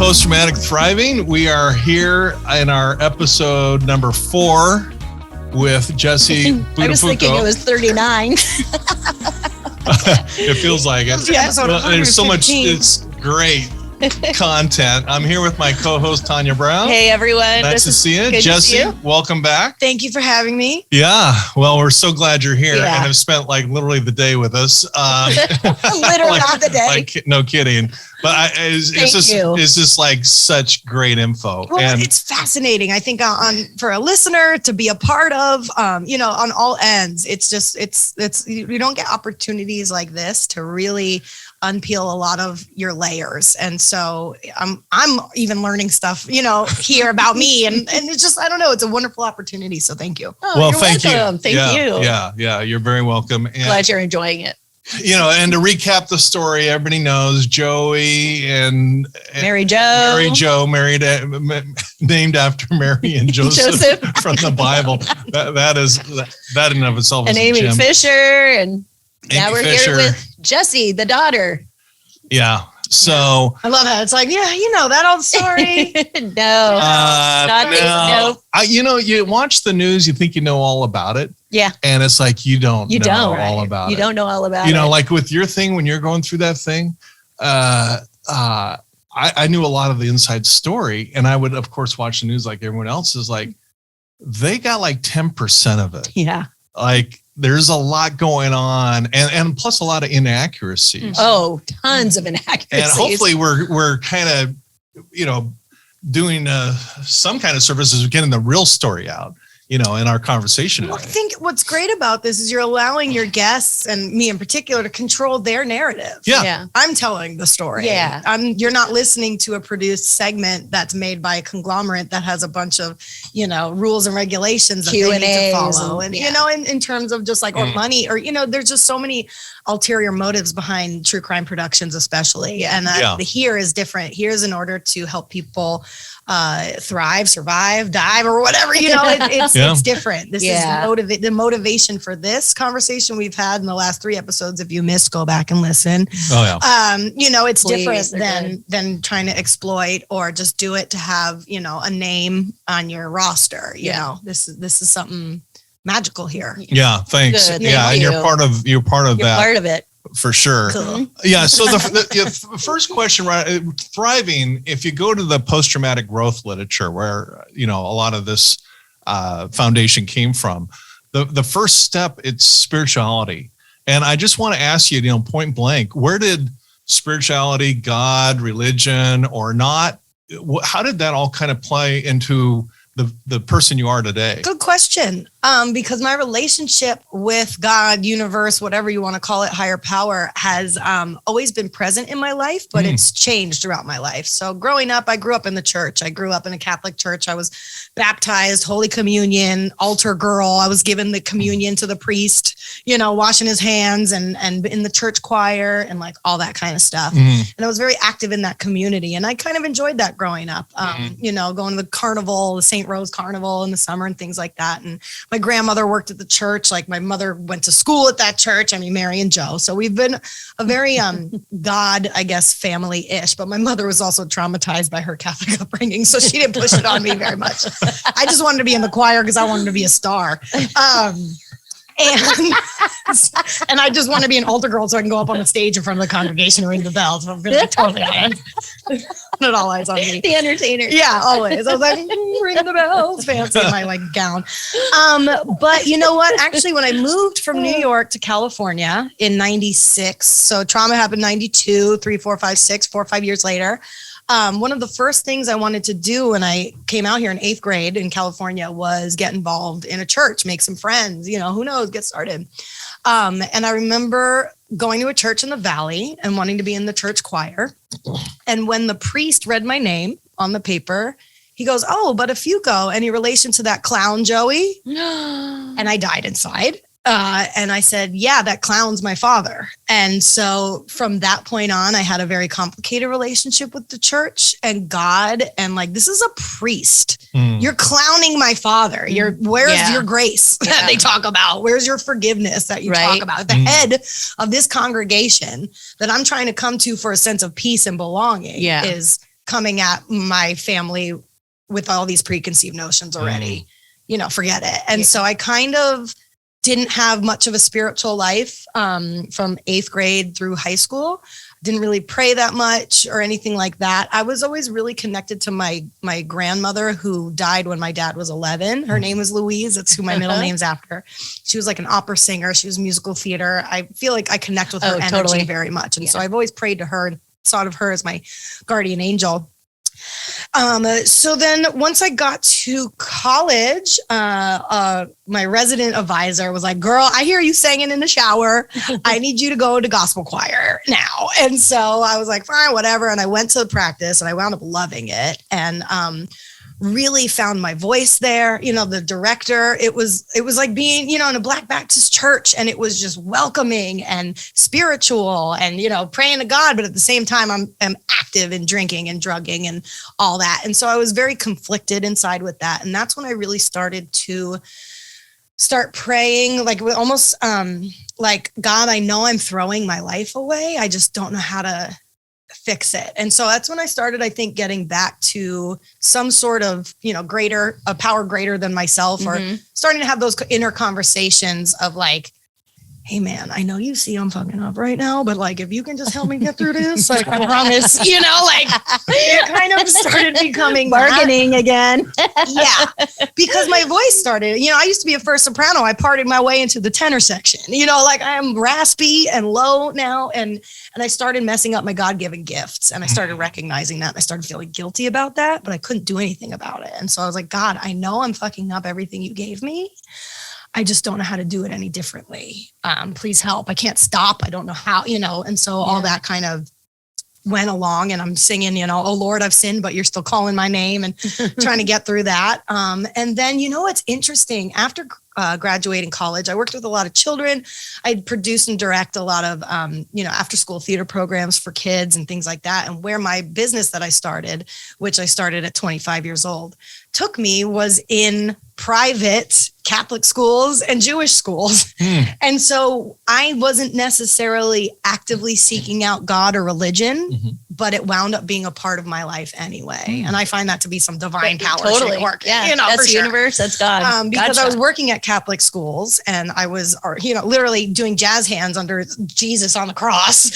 Post-Traumatic Thriving. We are here in our episode number 4 with Jessie Buttafuoco. I was thinking it was 39. It feels like it. There's so much, it's great content. I'm here with my co-host, TanyaBrown. Hey, everyone. Nice to see you. Jessie, welcome back. Thank you for having me. Yeah. Well, we're so glad you're here and Yeah. have spent like literally the day with us. Literally like, the day. Like, no kidding. But it's just like such great info. Well, and it's fascinating. I think for a listener to be a part of, on all ends, it's you don't get opportunities like this to really unpeel a lot of your layers. And so I'm even learning stuff, here about me. And it's just, I don't know, it's a wonderful opportunity. So thank you. Oh, well, you're thank welcome. you. Thank you. Yeah. You're very welcome. And, Glad you're enjoying it. and to recap the story, everybody knows Joey and Mary Jo. named after Mary and Joseph from the Bible. That in and of itself is and Amy gem. Fisher. And now we're here with Jessie, the daughter. Yeah. So I love that. It's like, that old story. No. You watch the news, you think you know all about it. Yeah. And it's like you don't know all about it. You don't know all about it. Like with your thing, when you're going through that thing, I knew a lot of the inside story, and I would, of course, watch the news like everyone else is like, they got like 10% of it. Yeah. Like there's a lot going on and plus a lot of inaccuracies. Oh, tons of inaccuracies. And hopefully we're kind of, doing some kind of services, getting the real story out, in our conversation Well, today. I think what's great about this is you're allowing your guests and me in particular to control their narrative. Yeah. I'm telling the story. Yeah. You're not listening to a produced segment that's made by a conglomerate that has a bunch of, rules and regulations that they need to follow. And, in terms of just like, or money, or, there's just so many ulterior motives behind true crime productions, especially. Yeah. And the here is different. Here's in order to help people thrive, survive, dive, or whatever, it's different. This is the motivation for this conversation we've had in the last 3 episodes. If you missed, go back and listen. Oh yeah. It's different than trying to exploit or just do it to have, a name on your roster. This is something magical here. Yeah. Thanks. Good. Yeah. Thank and you. you're part of that. Part of it. For sure. Cool. Yeah. So the first question, right? Thriving, if you go to the post-traumatic growth literature where, a lot of this foundation came from, the first step, it's spirituality. And I just want to ask you, point blank, where did spirituality, God, religion, or not, how did that all kind of play into the person you are today? Good question. Because my relationship with God, universe, whatever you want to call it, higher power, has always been present in my life, but it's changed throughout my life. So growing up, I grew up in the church. I grew up in a Catholic church. I was baptized, Holy Communion, altar girl. I was given the communion to the priest, washing his hands and in the church choir and like all that kind of stuff. And I was very active in that community. And I kind of enjoyed that growing up, going to the carnival, the St. Rose Carnival in the summer and things like that. And my grandmother worked at the church. Like my mother went to school at that church. Mary and Joe. So we've been a very God, I guess, family-ish. But my mother was also traumatized by her Catholic upbringing. So she didn't push it on me very much. I just wanted to be in the choir because I wanted to be a star. And I just want to be an altar girl so I can go up on the stage in front of the congregation and ring the bell. So I'm going to be totally honest. Not all eyes on me. The entertainer. Yeah, always. I was like, ring the bells, fancy in my gown. But you know what? Actually, when I moved from New York to California in 96, so trauma happened 92, 3, 4, 5, 6, 4 or 5 years later. One of the first things I wanted to do when I came out here in 8th grade in California was get involved in a church, make some friends, who knows, get started. And I remember going to a church in the Valley and wanting to be in the church choir. And when the priest read my name on the paper, he goes, "Oh, but if you go, any relation to that clown, Joey?" And I died inside. And I said, "Yeah, that clown's my father." And so from that point on, I had a very complicated relationship with the church and God. And like, this is a priest. You're clowning my father. Where's your grace that they talk about? Where's your forgiveness that you talk about? The head of this congregation that I'm trying to come to for a sense of peace and belonging is coming at my family with all these preconceived notions already, forget it. And so I kind of didn't have much of a spiritual life from 8th grade through high school. Didn't really pray that much or anything like that. I was always really connected to my grandmother, who died when my dad was 11. Her name was Louise. That's who my middle name's after. She was like an opera singer. She was musical theater. I feel like I connect with her energy very much. And so I've always prayed to her and thought of her as my guardian angel. So then once I got to college, my resident advisor was like, girl, I hear you singing in the shower. I need you to go to gospel choir now. And so I was like, fine, whatever. And I went to practice and I wound up loving it. And, really found my voice there. The director, it was like being, in a Black Baptist church, and it was just welcoming and spiritual and, praying to God. But at the same time, I'm active in drinking and drugging and all that. And so I was very conflicted inside with that. And that's when I really started to praying, like almost like, God, I know I'm throwing my life away. I just don't know how to fix it. And so that's when I started, I think, getting back to some sort of, a power greater than myself, or starting to have those inner conversations of like, hey man, I know you see I'm fucking up right now, but like, if you can just help me get through this, like I promise, like it kind of started becoming bargaining again. Yeah. Because my voice started, I used to be a first soprano. I partied my way into the tenor section, like I am raspy and low now. And I started messing up my God-given gifts, and I started recognizing that. I started feeling guilty about that, but I couldn't do anything about it. And so I was like, God, I know I'm fucking up everything you gave me. I just don't know how to do it any differently. Please help. I can't stop. I don't know how, and so all that kind of went along, and I'm singing, oh Lord, I've sinned, but you're still calling my name, and trying to get through that. And then, what's interesting, after graduating college, I worked with a lot of children. I'd produce and direct a lot of, after school theater programs for kids and things like that. And where my business that I started, which I started at 25 years old, took me was in private Catholic schools and Jewish schools. And so I wasn't necessarily actively seeking out God or religion, but it wound up being a part of my life anyway. And I find that to be some divine power. Totally. Working, that's the universe. That's God. Because I was working at Catholic schools, and I was, literally doing jazz hands under Jesus on the cross.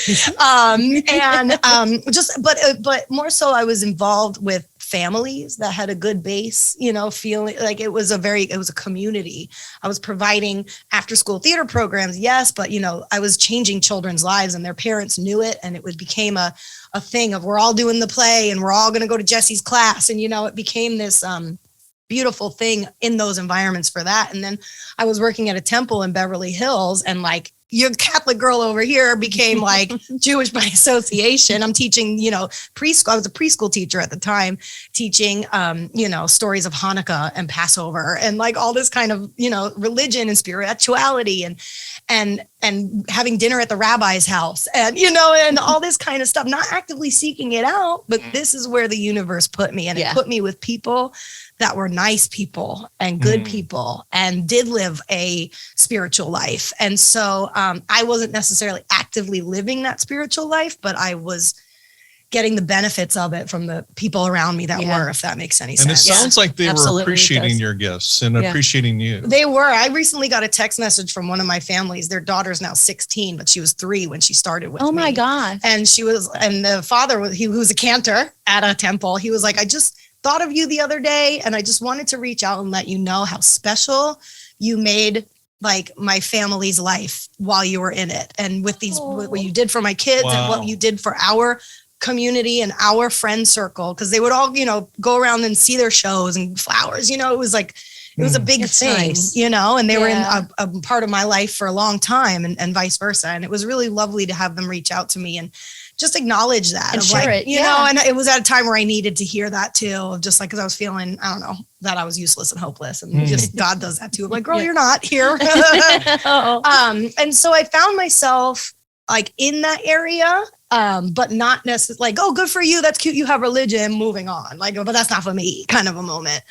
But more so I was involved with families that had a good base, feeling like it was a community. I was providing after school theater programs. Yes. But, I was changing children's lives, and their parents knew it. And it became a thing of, we're all doing the play, and we're all going to go to Jessie's class. And, it became this, beautiful thing in those environments for that. And then I was working at a temple in Beverly Hills, and like, your Catholic girl over here became like Jewish by association. I'm teaching, preschool. I was a preschool teacher at the time, teaching, stories of Hanukkah and Passover and like all this kind of, religion and spirituality and having dinner at the rabbi's house and, and all this kind of stuff, not actively seeking it out, but this is where the universe put me. And it put me with people that were nice people and good people and did live a spiritual life. And so I wasn't necessarily actively living that spiritual life, but I was getting the benefits of it from the people around me that were, if that makes any sense. And it sounds like they were appreciating your gifts and appreciating you. They were. I recently got a text message from one of my families. Their daughter's now 16, but she was 3 when she started with me. Oh my God. And the father, who was a cantor at a temple, he was like, I just thought of you the other day, and I just wanted to reach out and let you know how special you made like my family's life while you were in it. And with what you did for my kids and what you did for our community and our friend circle, because they would all, go around and see their shows and flowers, it was like, it was a big thing, and they were in a part of my life for a long time and vice versa. And it was really lovely to have them reach out to me and just acknowledge that. And share it. And it was at a time where I needed to hear that too, of just like, cause I was feeling, I don't know, that I was useless and hopeless, and just God does that too. I'm like, girl, you're not here. And so I found myself like in that area but not necessarily like, oh, good for you. That's cute. You have religion, moving on. Like, but that's not for me kind of a moment.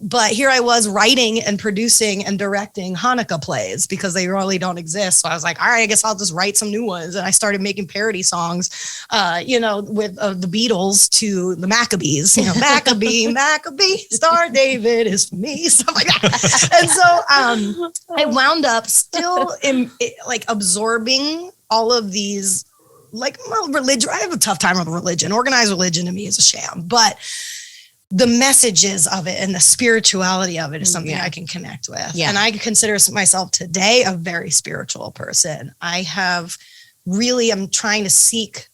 But here I was writing and producing and directing Hanukkah plays because they really don't exist. So I was like, all right, I guess I'll just write some new ones. And I started making parody songs, with the Beatles to the Maccabees, Maccabee, Star David is for me, stuff like that. And so I wound up still absorbing all of these, religion. I have a tough time with religion. Organized religion to me is a sham, but the messages of it and the spirituality of it is something I can connect with. Yeah. And I consider myself today a very spiritual person. I'm trying to seek,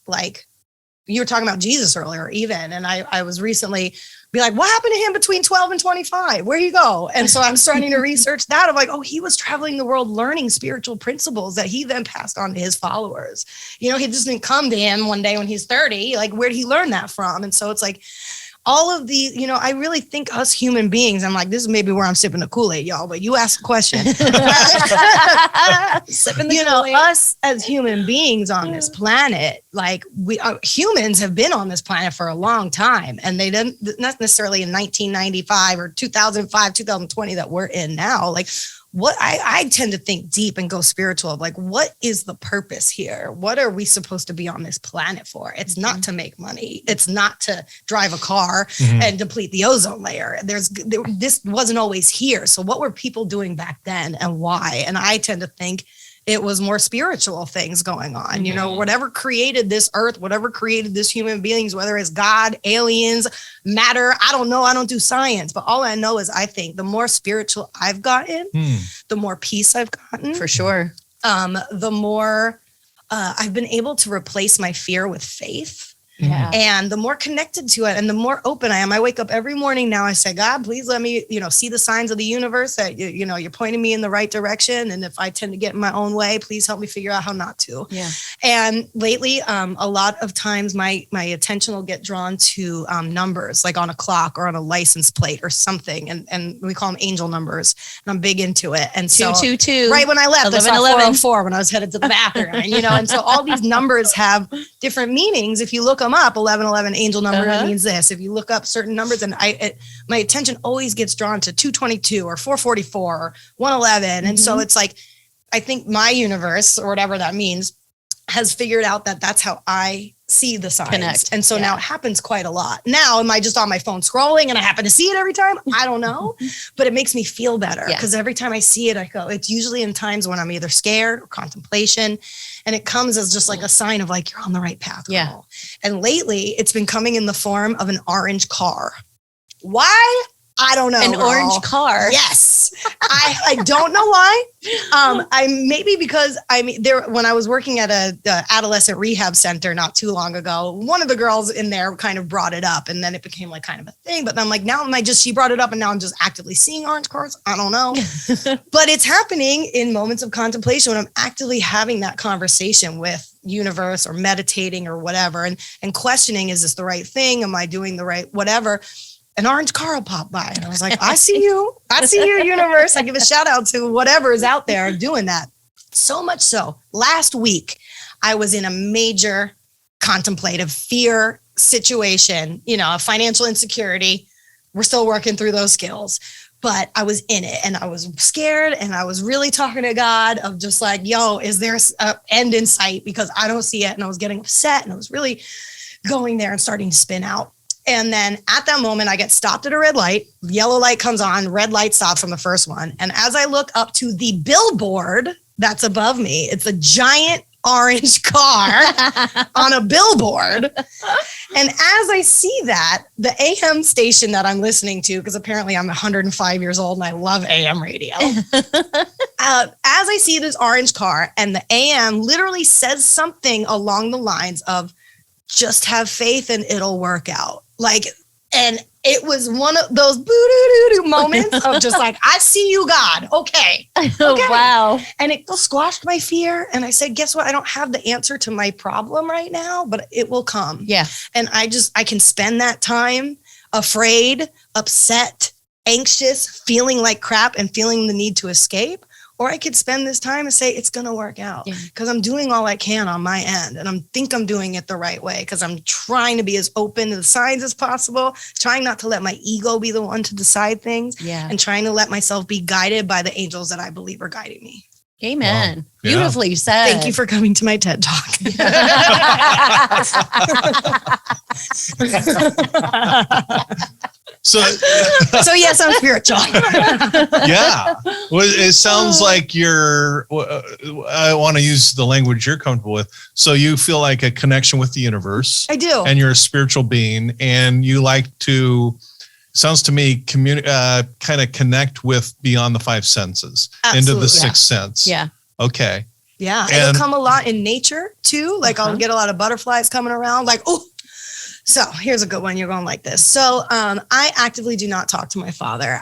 you were talking about Jesus earlier, even, and I was recently be like, what happened to him between 12 and 25? Where'd he go? And so I'm starting to research that. I'm like, oh, he was traveling the world learning spiritual principles that he then passed on to his followers. He just didn't come to him one day when he's 30. Like, where'd he learn that from? And so it's like, all of these, I really think us human beings, I'm like, this is maybe where I'm sipping the Kool-Aid, y'all, but you asked a question. Sipping the Kool-Aid. Us as human beings on this planet, humans have been on this planet for a long time, and they didn't, not necessarily in 1995 or 2005, 2020 that we're in now. What I tend to think deep and go spiritual of what is the purpose here? What are we supposed to be on this planet for? It's not to make money. It's not to drive a car and deplete the ozone layer. This wasn't always here. So what were people doing back then and why? And I tend to think it was more spiritual things going on, whatever created this earth, whatever created this human beings, whether it's God, aliens, matter. I don't know. I don't do science, but all I know is I think the more spiritual I've gotten, the more peace I've gotten. For sure. The more I've been able to replace my fear with faith. Yeah. And the more connected to it and the more open I am, I wake up every morning now. I say, God, please let me, see the signs of the universe that, you're pointing me in the right direction. And if I tend to get in my own way, please help me figure out how not to. Yeah. And lately, a lot of times my attention will get drawn to numbers, like on a clock or on a license plate or something. And we call them angel numbers. And I'm big into it. And so 222. Right when I left, 11, I saw 404 when I was headed to the bathroom. And so all these numbers have different meanings. If you look them up, 1111 angel number means this. If you look up certain numbers, and my attention always gets drawn to 222 or 444 or 111. And so it's like, I think my universe, or whatever that means, has figured out that that's how I see the signs. Connect. And so now it happens quite a lot. Now, am I just on my phone scrolling and I happen to see it every time? I don't know, but it makes me feel better because every time I see it, I go, it's usually in times when I'm either scared or contemplation. And it comes as just like a sign of you're on the right path. Girl. Yeah. And lately it's been coming in the form of an orange car. Why? I don't know. An orange car. Yes. I don't know why. Maybe because when I was working at a adolescent rehab center not too long ago, one of the girls in there kind of brought it up, and then it became kind of a thing. But then she brought it up, and now I'm just actively seeing orange cars. I don't know. But it's happening in moments of contemplation when I'm actively having that conversation with universe or meditating or whatever, and questioning, is this the right thing? Am I doing the right whatever? An orange car will pop by. And I was like, I see you. I see you, universe. I give a shout out to whatever is out there doing that. So much so, last week, I was in a major contemplative fear situation, financial insecurity. We're still working through those skills. But I was in it and I was scared, and I was really talking to God of just is there an end in sight? Because I don't see it. And I was getting upset, and I was really going there and starting to spin out. And then at that moment, I get stopped at a red light. Yellow light comes on, red light stops from the first one. And as I look up to the billboard that's above me, it's a giant orange car on a billboard. And as I see that, the AM station that I'm listening to, because apparently I'm 105 years old and I love AM radio. As I see this orange car, and the AM literally says something along the lines of, just have faith and it'll work out. And it was one of those boo-doo-doo-doo moments of just I see you, God. Okay. Oh, wow. And it squashed my fear. And I said, guess what? I don't have the answer to my problem right now, but it will come. Yeah. And I can spend that time afraid, upset, anxious, feeling like crap, and feeling the need to escape. or I could spend this time and say, it's going to work out because I'm doing all I can on my end. And I think I'm doing it the right way because I'm trying to be as open to the signs as possible, trying not to let my ego be the one to decide things and trying to let myself be guided by the angels that I believe are guiding me. Amen. Wow. Beautifully said. Thank you for coming to my TED Talk. So yes, I'm spiritual. Yeah. Well, it sounds like I want to use the language you're comfortable with. So you feel like a connection with the universe. I do. And you're a spiritual being and you like to, sounds to me, kind of connect with beyond the five senses. Absolutely. Into the sixth sense. Yeah. Okay. Yeah. It'll come a lot in nature too. Like I'll get a lot of butterflies coming around like, oh, so here's a good one. You're going like this. So I actively do not talk to my father.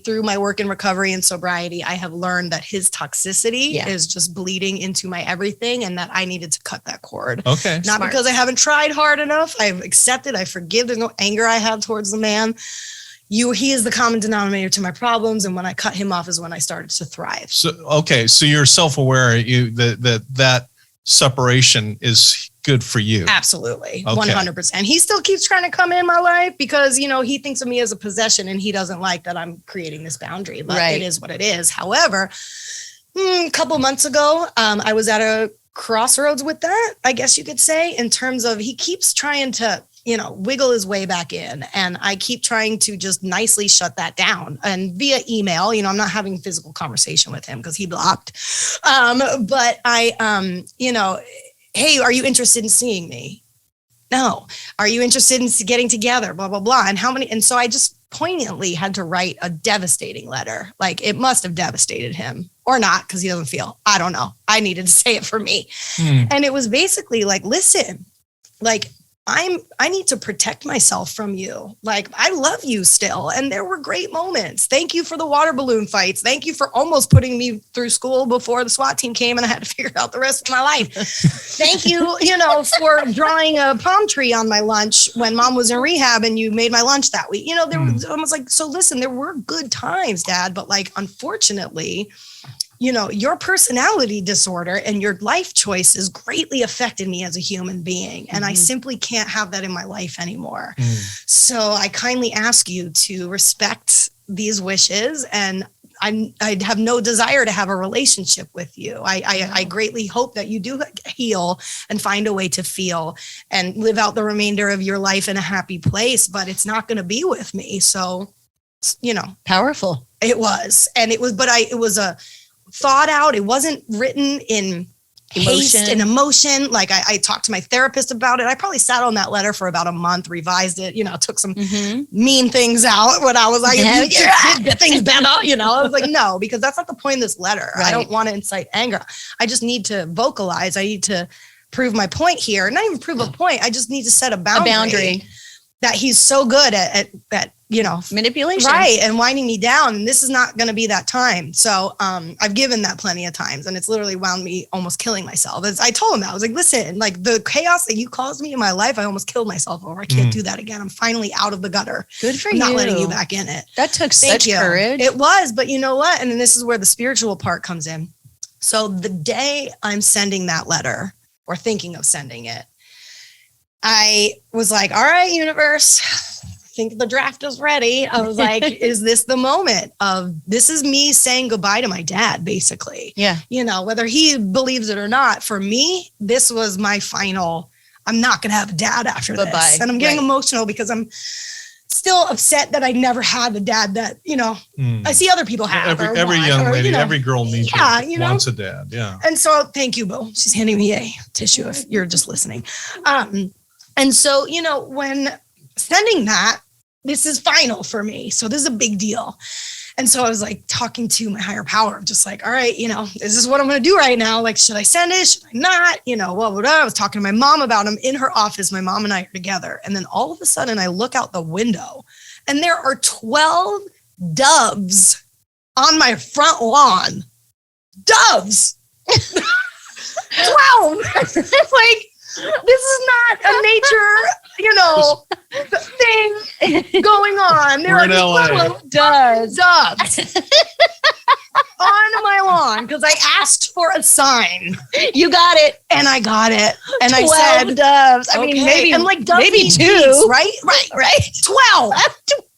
Through my work in recovery and sobriety, I have learned that his toxicity is just bleeding into my everything and that I needed to cut that cord. Okay. Not because I haven't tried hard enough. I've accepted, I forgive. There's no anger I have towards the man. He is the common denominator to my problems. And when I cut him off is when I started to thrive. So, okay. So you're self-aware that separation is good for you. Absolutely. 100%. He still keeps trying to come in my life because, he thinks of me as a possession and he doesn't like that I'm creating this boundary, but it is what it is. However, a couple months ago, I was at a crossroads with that, I guess you could say, in terms of he keeps trying to, wiggle his way back in. And I keep trying to just nicely shut that down. And via email, I'm not having physical conversation with him because he blocked. But I, hey, are you interested in seeing me? No. Are you interested in getting together? Blah, blah, blah. And so I just poignantly had to write a devastating letter. Like it must have devastated him or not because he doesn't feel, I don't know. I needed to say it for me. And it was basically like, listen, like, I need to protect myself from you. Like, I love you still. And there were great moments. Thank you for the water balloon fights. Thank you for almost putting me through school before the SWAT team came and I had to figure out the rest of my life. Thank you, for drawing a palm tree on my lunch when mom was in rehab and you made my lunch that week. There was almost like, so listen, there were good times, Dad, but like, unfortunately, your personality disorder and your life choices greatly affected me as a human being. And I simply can't have that in my life anymore. So I kindly ask you to respect these wishes. And I have no desire to have a relationship with you. I greatly hope that you do heal and find a way to feel and live out the remainder of your life in a happy place, but it's not going to be with me. So, Powerful. It was. And it was, but it was a thought out. It wasn't written in haste and emotion. Like I talked to my therapist about it. I probably sat on that letter for about a month, revised it, took some mean things out when I was like, get things better, I was like, no, because that's not the point of this letter. Right. I don't want to incite anger. I just need to vocalize. I need to prove my point here. Not even prove a point. I just need to set a boundary. That he's so good at manipulation, right, and winding me down, and this is not going to be that time. So I've given that plenty of times, and it's literally wound me almost killing myself. As I told him that, I was like, listen, like the chaos that you caused me in my life, I almost killed myself over. I can't do that again. I'm finally out of the gutter. Good for I'm you. Not letting you back in it. That took such courage. It was, but you know what? And then this is where the spiritual part comes in. So the day I'm sending that letter or thinking of sending it, I was like, all right, universe, I think the draft is ready. I was like, is this the moment this is me saying goodbye to my dad, basically. Yeah. Whether he believes it or not, for me, this was my final, I'm not going to have a dad after this. And I'm getting emotional because I'm still upset that I never had the dad that, I see other people have. Every young lady, every girl needs wants a dad. Yeah. And so thank you, Boo. She's handing me a tissue if you're just listening. And so, when sending that, this is final for me. So this is a big deal. And so I was like talking to my higher power, just like, all right, this is what I'm going to do right now. Like, should I send it? Should I not? I was talking to my mom about him in her office. My mom and I are together. And then all of a sudden I look out the window and there are 12 doves on my front lawn. Doves. 12. It's like, this is not a nature, thing going on. There are 12 doves on my lawn. on because I asked for a sign. You got it. And I got it. And 12 I said doves. I mean, maybe, and like doves maybe mean 2. geese, right? 12.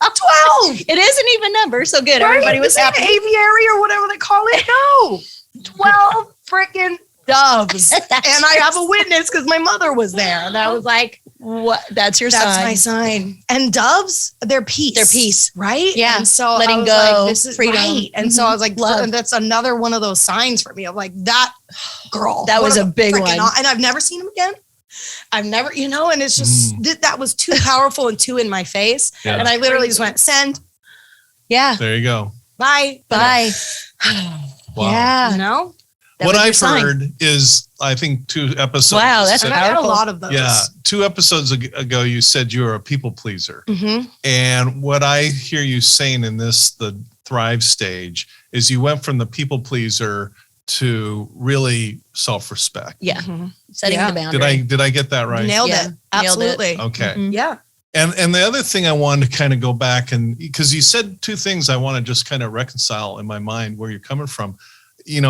12. It is an even number. So good. Right? Everybody was Is it happy. aviary or whatever they call it. No. 12 freaking doves. And I have a witness because my mother was there. And I was like, What? That's your that's sign. my sign. And doves, they're peace. They're peace. Right? Yeah. And so Letting I was go, like, this is freedom. right. And so I was like, Love. and that's another one of those signs for me of like that girl. That was What a big freaking one. And I've never seen him again. I've never, and it's just, that was too powerful and too in my face. Yeah. And I literally just went, send, Yeah. There you go. bye. Bye. Wow. Yeah. That What was your I've sign. heard is, I think 2 episodes. Wow, that's And I had a powerful. lot of those. Yeah. 2 episodes ago, you said you were a people pleaser. Mm-hmm. And what I hear you saying in the thrive stage is you went from the people pleaser to really self-respect. Yeah. Mm-hmm. Setting Yeah. the boundary. Did I get that right? Nailed Yeah. it. Nailed it. Absolutely. Okay. Mhm. Yeah. And the other thing I wanted to kind of go back and because you said 2 things I want to just kind of reconcile in my mind where you're coming from. You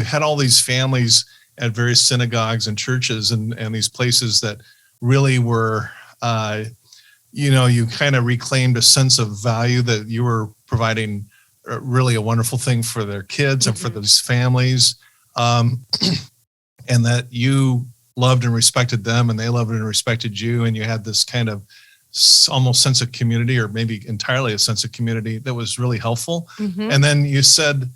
had all these families at various synagogues and churches and these places that really were, you kind of reclaimed a sense of value that you were providing really a wonderful thing for their kids and for those families. And that you loved and respected them and they loved and respected you. And you had this kind of almost sense of community or maybe entirely a sense of community that was really helpful. Mm-hmm. And then you said,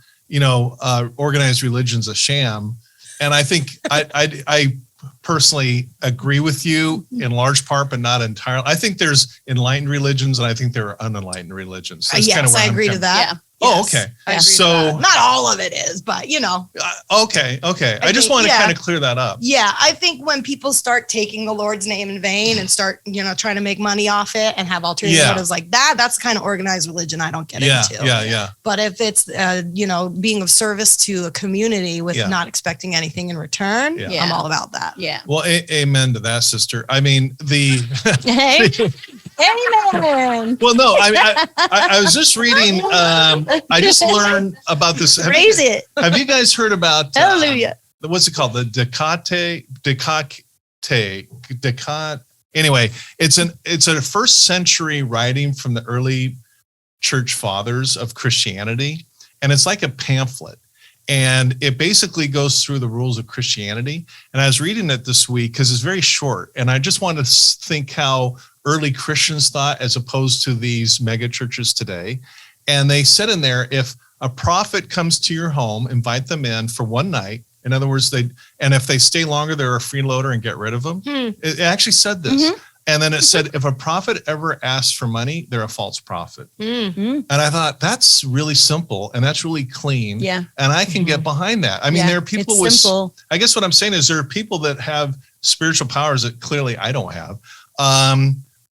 organized religion's a sham. And I think I personally agree with you in large part, but not entirely. I think there's enlightened religions and I think there are unenlightened religions. That's kind of Yes, where I I'm agree to coming- that. Yeah. Oh, Yes, okay. I agree to So- that. Not all of it is, but Okay. I just think, want to yeah. kind of clear that up. yeah, I think when people start taking the Lord's name in vain and start, trying to make money off it and have ulterior Yeah. motives like that, that's the kind of organized religion I don't get Yeah, into. yeah. But if it's, being of service to a community with Yeah. not expecting anything in return, Yeah. I'm all about that. Yeah. Well, amen to that, sister. I mean, Hey. Amen. well, no, I was just reading. I just learned about this. Raise it. Have you guys heard about Hallelujah. what's it called? The Decate. Anyway, it's a first century writing from the early church fathers of Christianity, and it's like a pamphlet. And it basically goes through the rules of Christianity. And I was reading it this week because it's very short. And I just wanted to think how early Christians thought as opposed to these mega churches today. And they said in there, if a prophet comes to your home, invite them in for one night. In other words, if they stay longer, they're a freeloader and get rid of them. It actually said this. Mm-hmm. And then it said, if a prophet ever asks for money, they're a false prophet. Mm-hmm. And I thought that's really simple and that's really clean. Yeah. And I can get behind that. I mean, Yeah, there are people it's with, simple. I guess what I'm saying is there are people that have spiritual powers that clearly I don't have.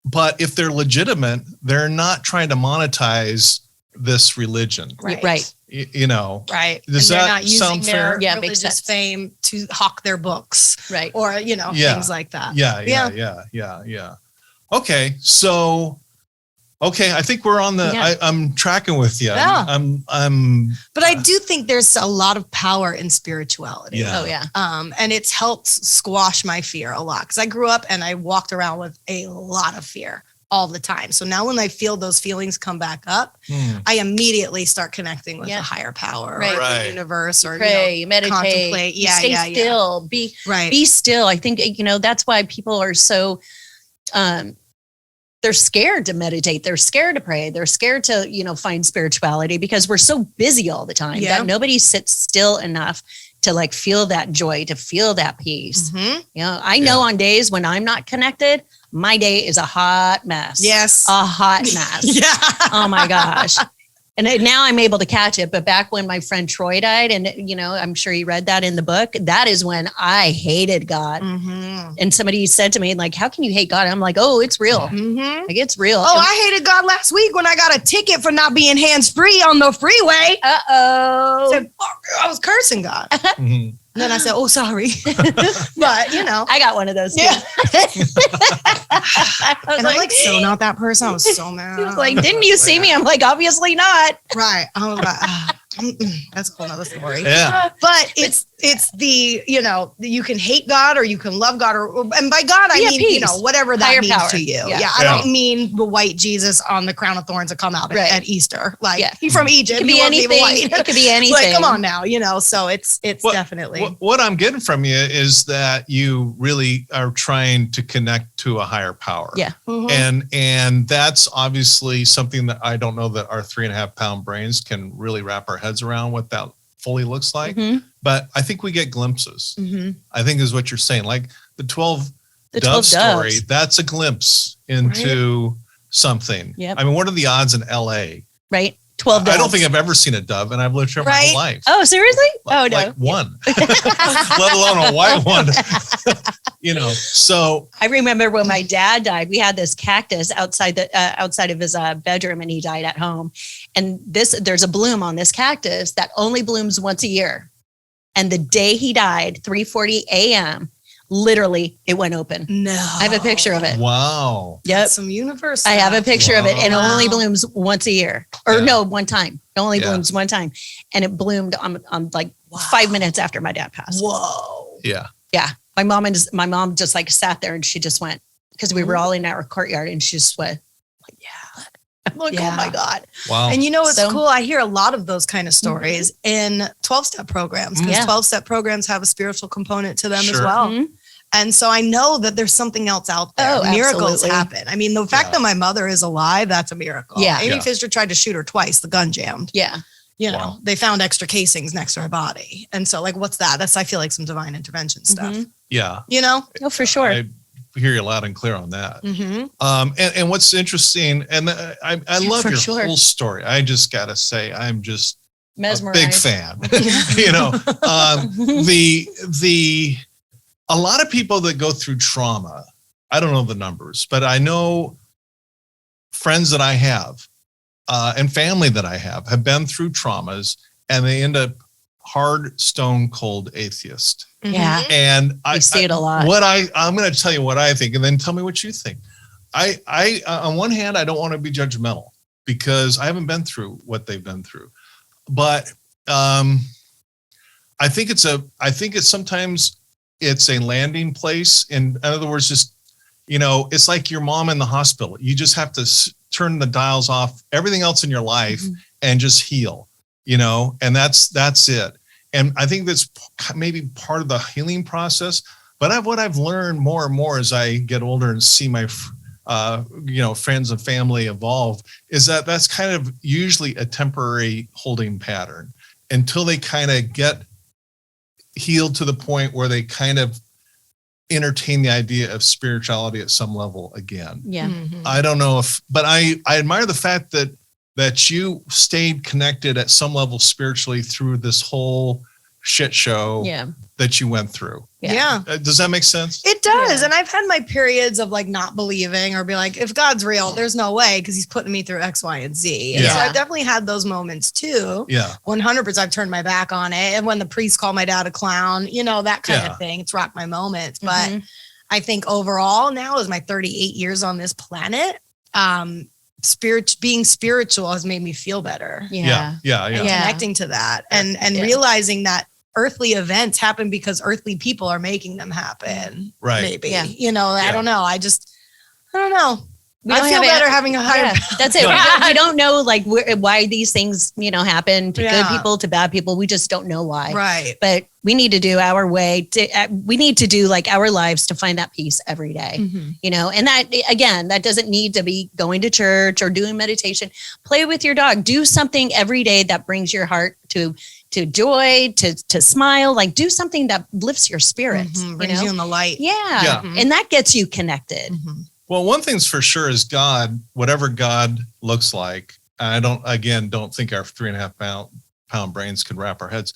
But if they're legitimate, they're not trying to monetize this religion. Right. Right. Right. Does and they're that not using sound their fair? Yeah, makes religious sense. fame to hawk their books Right. or, Yeah. things like that. Yeah. Okay. So, I think we're on the, Yeah. I'm tracking with you. Yeah. I'm, But I do think there's a lot of power in spirituality. Yeah. Oh, yeah. And it's helped squash my fear a lot because I grew up and I walked around with a lot of fear all the time. So now when I feel those feelings come back up, I immediately start connecting with Yeah. a higher power Right. or Right. the universe or Pray, meditate, contemplate. Yeah, stay yeah. still, be Right. be still. I think, that's why people are so, they're scared to meditate. They're scared to pray. They're scared to, find spirituality because we're so busy all the time Yeah. that nobody sits still enough to feel that joy, to feel that peace. Mhm. I know on days when I'm not connected, my day is a hot mess. Yes. A hot mess. Yeah. Oh my gosh. And now I'm able to catch it. But back when my friend Troy died, and, I'm sure you read that in the book, that is when I hated God. Mm-hmm. And somebody said to me, how can you hate God? I'm like, oh, it's real. Mm-hmm. It's real. Oh, I hated God last week when I got a ticket for not being hands-free on the freeway. Uh-oh. Said, "Fuck you," I was cursing God. Mhm. And then I said, oh, sorry. But, you know. I got one of those too. Yeah. I was And I'm like, so not that person. I was so mad. he was like, didn't you see me? I'm like, obviously not. Right. I was like, that's a whole nother story. Yeah. But it's the, you know, you can hate God or you can love God, and by God, I Yeah, mean, peace. you know, whatever that Higher means power. to you. Yeah. Yeah. I don't mean the white Jesus on the crown of thorns that come out Right. at Easter. Like Yeah. he's from Egypt. It could He be wasn't even anything. white. It could be anything. Like, come on now, you know, so it's What- definitely. What I'm getting from you is that you really are trying to connect to a higher power. Yeah. Mhm. And that's obviously something that I don't know that our 3.5 pound brains can really wrap our heads around what that fully looks like. Mhm. But I think we get glimpses. Mhm. I think is what you're saying. Like the 12 The dove 12 story, doves. that's a glimpse into something. Yep. I mean, what are the odds in LA? Right. 12 doves. I don't think I've ever seen a dove, and I've lived here my Right. whole life. Oh, seriously? Like, no. like one, let alone a white one. You know, so I remember when my dad died, we had this cactus outside of his bedroom, and he died at home. And there's a bloom on this cactus that only blooms once a year. And the day he died, 3:40 a.m., literally it went open. No. I have a picture of it. wow. Yep. Some universe. I have a stuff. picture of it, and it Wow. only blooms once a year, or Yeah. no, one time. It only Yeah. blooms one time, and it bloomed on like Wow. 5 minutes after my dad passed. Whoa. Yeah. Yeah, my mom just like sat there and she just went, because we were all in our courtyard, and she just went, like, yeah. I'm like, Yeah. oh my God. Wow. And you know what's So- cool? I hear a lot of those kind of stories in 12-step programs, because Yeah. 12-step programs have a spiritual component to them as Sure. well. Mhm. And so I know that there's something else out there. Oh, Miracles absolutely. happen. I mean, the fact Yeah. that my mother is alive, that's a miracle. Yeah. Amy Yeah. Fisher tried to shoot her twice. The gun jammed. Yeah. You know, Wow. they found extra casings next to her body. And so, like, what's that? That's, I feel like, some divine intervention stuff. Mhm. Yeah. You know? Oh, for sure. I hear you loud and clear on that. Mm-hmm. And what's interesting, and I love For your sure. whole story. I just got to say, I'm just Mesmerized. a big fan. You know, a lot of people that go through trauma, I don't know the numbers, but I know friends that I have and family that I have been through traumas, and they end up hard, stone cold atheist. Yeah. And I see it a lot. I'm going to tell you what I think, and then tell me what you think. I on one hand, I don't want to be judgmental because I haven't been through what they've been through, but I think it's sometimes it's a landing place. In other words, just, you know, it's like your mom in the hospital. You just have to turn the dials off, everything else in your life, and just heal, you know, and that's it. And I think that's maybe part of the healing process. But what I've learned more and more as I get older and see my, friends and family evolve, is that that's kind of usually a temporary holding pattern until they kind of get healed to the point where they kind of entertain the idea of spirituality at some level again. Yeah. Mm-hmm. I don't know but I admire the fact that you stayed connected at some level spiritually through this whole shit show Yeah. that you went through. Yeah. Does that make sense? It does. Yeah. And I've had my periods of like not believing or be like, if God's real, there's no way because he's putting me through X, Y, and Z. And so Yeah. I've definitely had those moments too. Yeah. 100% I've turned my back on it. And when the priest called my dad a clown, you know, that kind Yeah. of thing. It's rocked my moments. But Mhm. I think overall now is my 38 years on this planet. Being spiritual has made me feel better. Yeah. Yeah. And Yeah. connecting to that and Yeah. realizing that earthly events happen because earthly people are making them happen. Right. Maybe, Yeah. you know, I Yeah. don't know. I don't know. We I don't feel have better an- having a higher. Yeah, that's it. We don't know like why these things, happen to good Yeah. people, to bad people. We just don't know why. Right. But we need to do our way we need to do like our lives to find that peace every day, and that, again, that doesn't need to be going to church or doing meditation. Play with your dog, do something every day that brings your heart to joy, to smile, like do something that lifts your spirits, Brings you in the light. Yeah. Yeah. And that gets you connected. Well, one thing's for sure is God, whatever God looks like. I don't think our 3.5 pound brains can wrap our heads.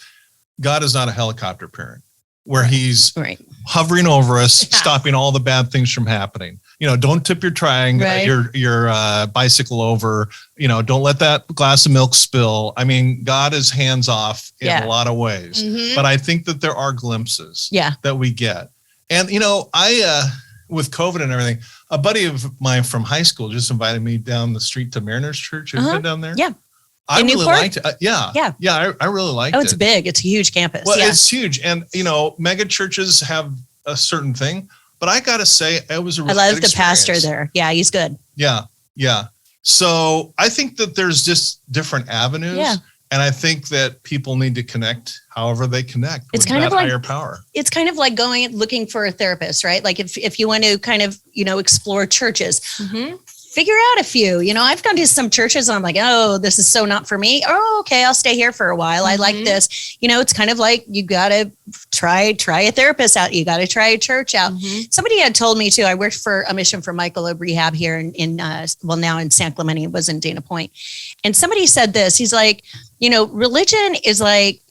God is not a helicopter parent where he's Right. hovering over us, stopping all the bad things from happening. Don't tip your your bicycle over. Don't let that glass of milk spill. I mean, God is hands off in a lot of ways, but I think that there are glimpses that we get. And, I, with COVID and everything, a buddy of mine from high school just invited me down the street to Mariners Church. Have you been down there? Yeah. I really liked it. I really liked it. Oh, it's big. It's a huge campus. Well, it's huge. And, mega churches have a certain thing, but I got to say, it was a really I love the pastor there. Yeah, he's good. Yeah. So I think that there's just different avenues. Yeah. And I think that people need to connect however they connect with that higher power. It's kind of like looking for a therapist, right? Like if you want to kind of, explore churches, figure out a few. I've gone to some churches and I'm like, oh, this is so not for me. Oh, okay, I'll stay here for a while. I like this. It's kind of like you got to try a therapist out. You got to try a church out. Somebody had told me too, I worked for a Mission for Michael Obe rehab here now in San Clemente. It was in Dana Point. And somebody said this, he's like, religion is like,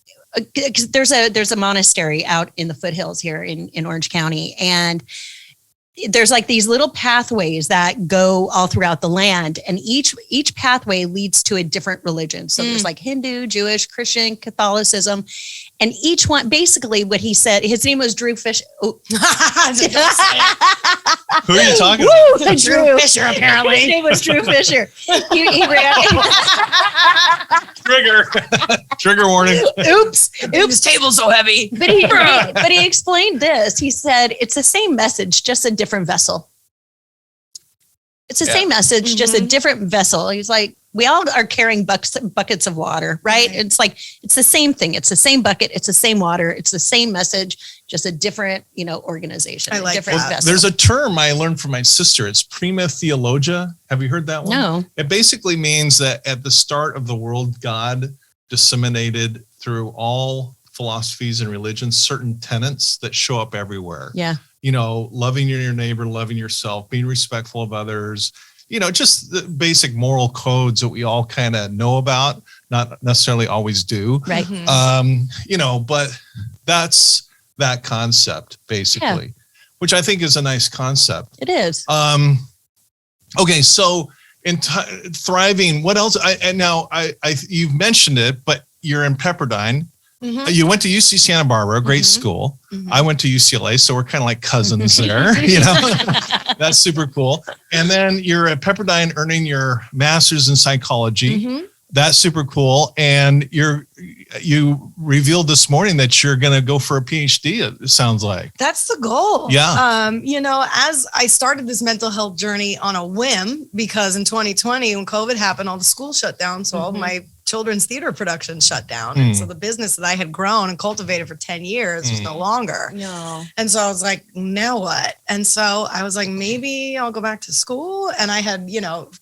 there's a monastery out in the foothills here in Orange County. And there's like these little pathways that go all throughout the land, and each pathway leads to a different religion. So there's like Hindu, Jewish, Christian, Catholicism, and each one, basically what he said, his name was Drew Fisher. Oh. Who are you talking about? Drew Fisher, apparently. His name was Drew Fisher. He ran. Trigger warning. Oops. This table's so heavy. But he explained this. He said, it's the same message, just a different vessel. It's the same message, just a different vessel. He's like, we all are carrying buckets of water, right? It's like, it's the same thing. It's the same bucket. It's the same water. It's the same message, just a different, organization. I like different that. vessel. There's a term I learned from my sister. It's prima theologia. Have you heard that one? No. It basically means that at the start of the world, God disseminated through all philosophies and religions certain tenets that show up everywhere. Yeah. Loving your neighbor, loving yourself, being respectful of others, just the basic moral codes that we all kind of know about, not necessarily always do. Right. But that's that concept basically, which I think is a nice concept. It is. Okay. So in thriving, what else? You've mentioned it, but you're in Pepperdine. You went to UC Santa Barbara, great school. I went to UCLA, so we're kind of like cousins there. That's super cool. And then you're at Pepperdine earning your master's in psychology. That's super cool. And you revealed this morning that you're going to go for a PhD, it sounds like. That's the goal. Yeah. As I started this mental health journey on a whim, because in 2020, when COVID happened, all the schools shut down. So all of my children's theater production shut down. And so the business that I had grown and cultivated for 10 years was no longer. No. And so I was like, now what? And so I was like, maybe I'll go back to school. And I had,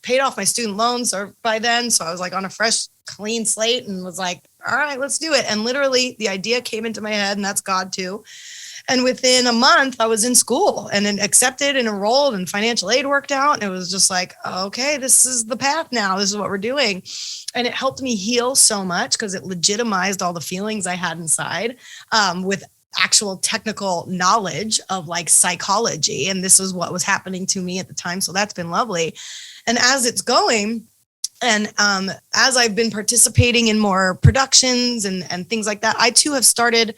paid off my student loans by then. So I was like on a fresh, clean slate and was like, all right, let's do it. And literally the idea came into my head, and that's God too. And within a month, I was in school and then accepted and enrolled, and financial aid worked out. And it was just like, okay, this is the path now. This is what we're doing. And it helped me heal so much because it legitimized all the feelings I had inside with actual technical knowledge of like psychology. And this is what was happening to me at the time. So that's been lovely. And as it's going, and as I've been participating in more productions and things like that, I too have started,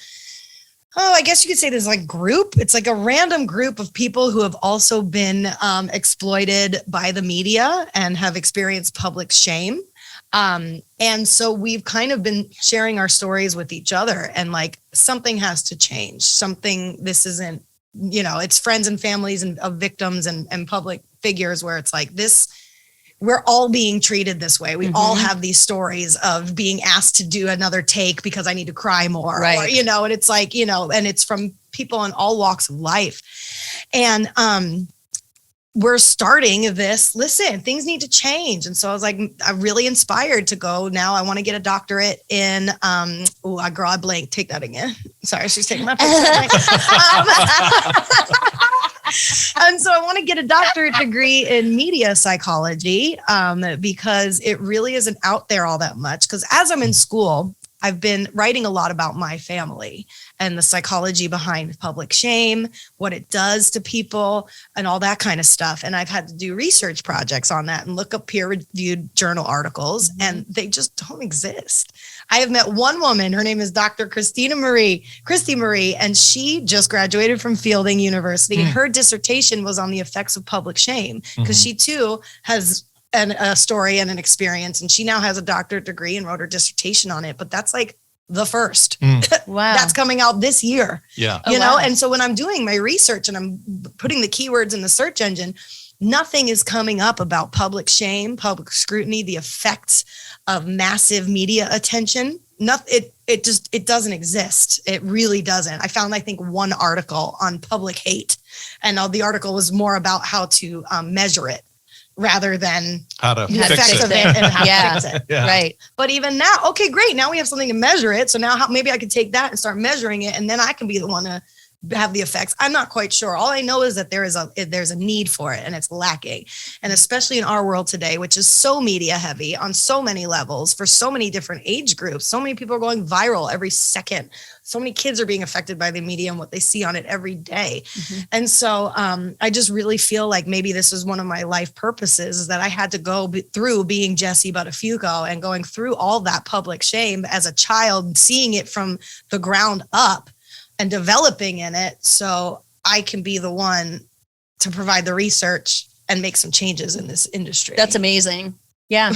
I guess you could say there's like group. It's like a random group of people who have also been exploited by the media and have experienced public shame. And so we've kind of been sharing our stories with each other, and like something has to change. This isn't, it's friends and families of victims and public figures where it's like this. We're all being treated this way. We all have these stories of being asked to do another take because I need to cry more, right? Or, and it's like, and it's from people in all walks of life. And we're starting this, listen, things need to change. And so I was like, I'm really inspired to go now. I want to get a doctorate in, I blanked, take that again. Sorry, she's taking my picture. And so I want to get a doctorate degree in media psychology because it really isn't out there all that much. Because as I'm in school, I've been writing a lot about my family and the psychology behind public shame, what it does to people and all that kind of stuff. And I've had to do research projects on that and look up peer-reviewed journal articles, and they just don't exist. I have met one woman, her name is Dr. Christy Marie, and she just graduated from Fielding University. And her dissertation was on the effects of public shame, because she too has a story and an experience, and she now has a doctorate degree and wrote her dissertation on it. But that's like the first. Wow. That's coming out this year. Yeah. You know, and so when I'm doing my research and I'm putting the keywords in the search engine, nothing is coming up about public shame, public scrutiny, the effects of massive media attention. It doesn't exist. It really doesn't. I found, I think, one article on public hate, and the article was more about how to measure it rather than how to the fix effects it. of it and how to fix it. Yeah. Right. But even now, okay, great. Now we have something to measure it. So now maybe I could take that and start measuring it, and then I can be the one to have the effects. I'm not quite sure. All I know is that there's a need for it, and it's lacking. And especially in our world today, which is so media heavy on so many levels for so many different age groups. So many people are going viral every second. So many kids are being affected by the media and what they see on it every day. And so I just really feel like maybe this is one of my life purposes, is that I had to go through being Jessie Buttafuoco and going through all that public shame as a child, seeing it from the ground up and developing in it, so I can be the one to provide the research and make some changes in this industry. That's amazing. Yeah.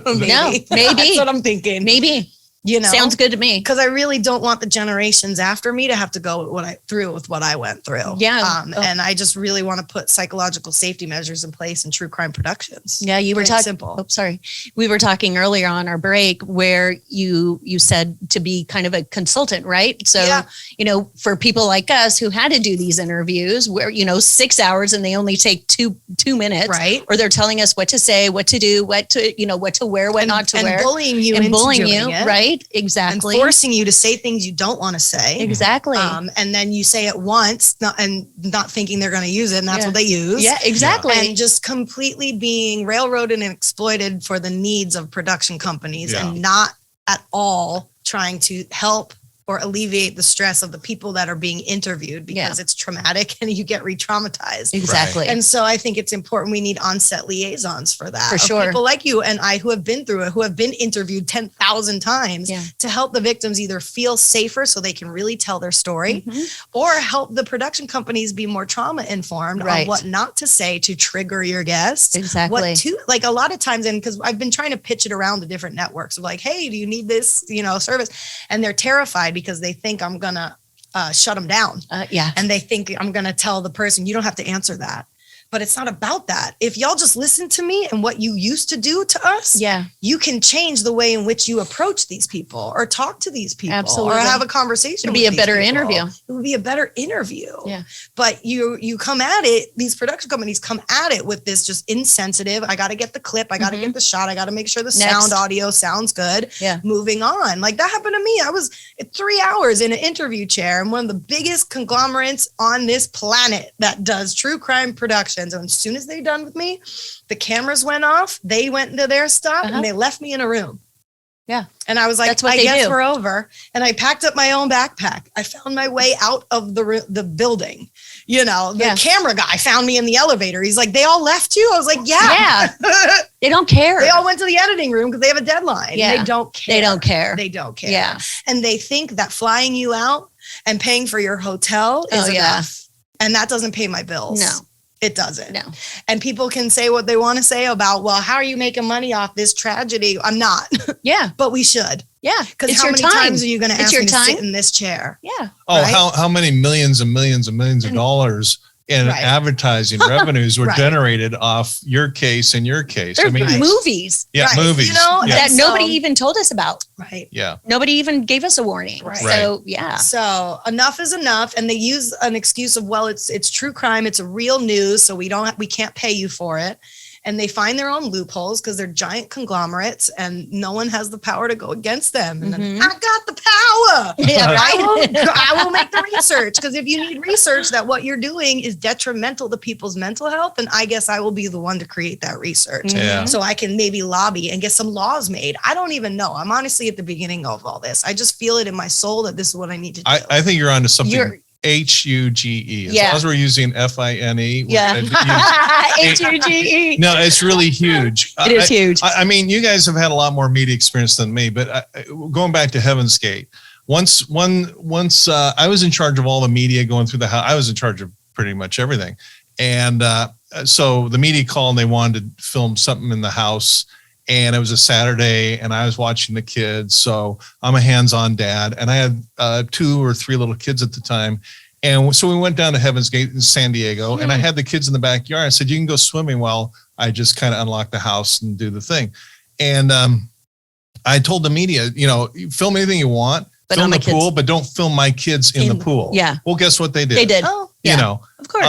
Maybe. No, maybe. That's what I'm thinking. Maybe. You know, Sounds good to me. Because I really don't want the generations after me to have to go with what I went through. Yeah. And I just really want to put psychological safety measures in place in true crime productions. Yeah, you were talking. Simple. Oh, sorry. We were talking earlier on our break where you said to be kind of a consultant, right? So, you know, for people like us who had to do these interviews where, you know, 6 hours and they only take two minutes, right? Or they're telling us what to say, what to do, what to wear, what not to wear, and bullying you, and into bullying doing you, it. right? Exactly. And forcing you to say things you don't want to say. Exactly. And then you say it once, not thinking they're going to use it, and that's what they use. Yeah, exactly. And just completely being railroaded and exploited for the needs of production companies, and not at all trying to help or alleviate the stress of the people that are being interviewed, because it's traumatic and you get re-traumatized. Exactly. And so I think it's important we need on-set liaisons for that. For sure. People like you and I who have been through it, who have been interviewed 10,000 times to help the victims either feel safer so they can really tell their story, or help the production companies be more trauma informed on what not to say to trigger your guests. Exactly. What to, like a lot of times, and because I've been trying to pitch it around to different networks of like, hey, do you need this, service? And they're terrified because they think I'm going to shut them down. And they think I'm going to tell the person, you don't have to answer that. But it's not about that. If y'all just listen to me and what you used to do to us, you can change the way in which you approach these people or talk to these people. Absolutely. Or have a conversation. It'd be a better interview. It would be a better interview. Yeah. But you come at it, these production companies come at it with this just insensitive. I got to get the clip. I got to get the shot. I got to make sure the sound audio sounds good. Yeah. Moving on. Like that happened to me. I was 3 hours in an interview chair and one of the biggest conglomerates on this planet that does true crime production. And as soon as they're done with me, the cameras went off. They went into their stuff and they left me in a room. Yeah. And I was like, That's what I they guess do. we're over. And I packed up my own backpack. I found my way out of the building. The camera guy found me in the elevator. He's like, they all left you? I was like, yeah. They don't care. They all went to the editing room because they have a deadline. Yeah. They don't care. They don't care. They don't care. Yeah. And they think that flying you out and paying for your hotel is enough. And that doesn't pay my bills. No. It doesn't. No. And people can say what they want to say about, well, how are you making money off this tragedy? I'm not. Yeah. But we should. Yeah. Because how many times are you going to ask me to sit in this chair? Yeah. Oh, Right? how many millions and millions and millions of dollars in advertising revenues were generated off your case and your case? There's movies. Yeah, movies. That nobody even told us about. Right. Yeah. Nobody even gave us a warning. Right. So, yeah. So enough is enough. And they use an excuse of, well, it's true crime. It's a real news. So we can't pay you for it. and they find their own loopholes because they're giant conglomerates and no one has the power to go against them. And then, I got the power. Yeah, I will make the research, because if you need research that what you're doing is detrimental to people's mental health, then I guess I will be the one to create that research. Yeah. So I can maybe lobby and get some laws made. I don't even know. I'm honestly at the beginning of all this. I just feel it in my soul that this is what I need to do. I think you're onto something. HUGE. As long as we're using FINE. Yeah. HUGE. No, it's really huge. It is huge. I mean, you guys have had a lot more media experience than me, but going back to Heaven's Gate, once I was in charge of all the media going through the house. I was in charge of pretty much everything. And so the media called and they wanted to film something in the house. And it was a Saturday and I was watching the kids. So I'm a hands-on dad and I had 2 or 3 little kids at the time. And so we went down to Heaven's Gate in San Diego and I had the kids in the backyard. I said, you can go swimming while I just kind of unlock the house and do the thing. And I told the media, you film anything you want, but film the pool, but don't film my kids in the pool. Yeah. Well, guess what they did? They did. Oh, yeah. Of course.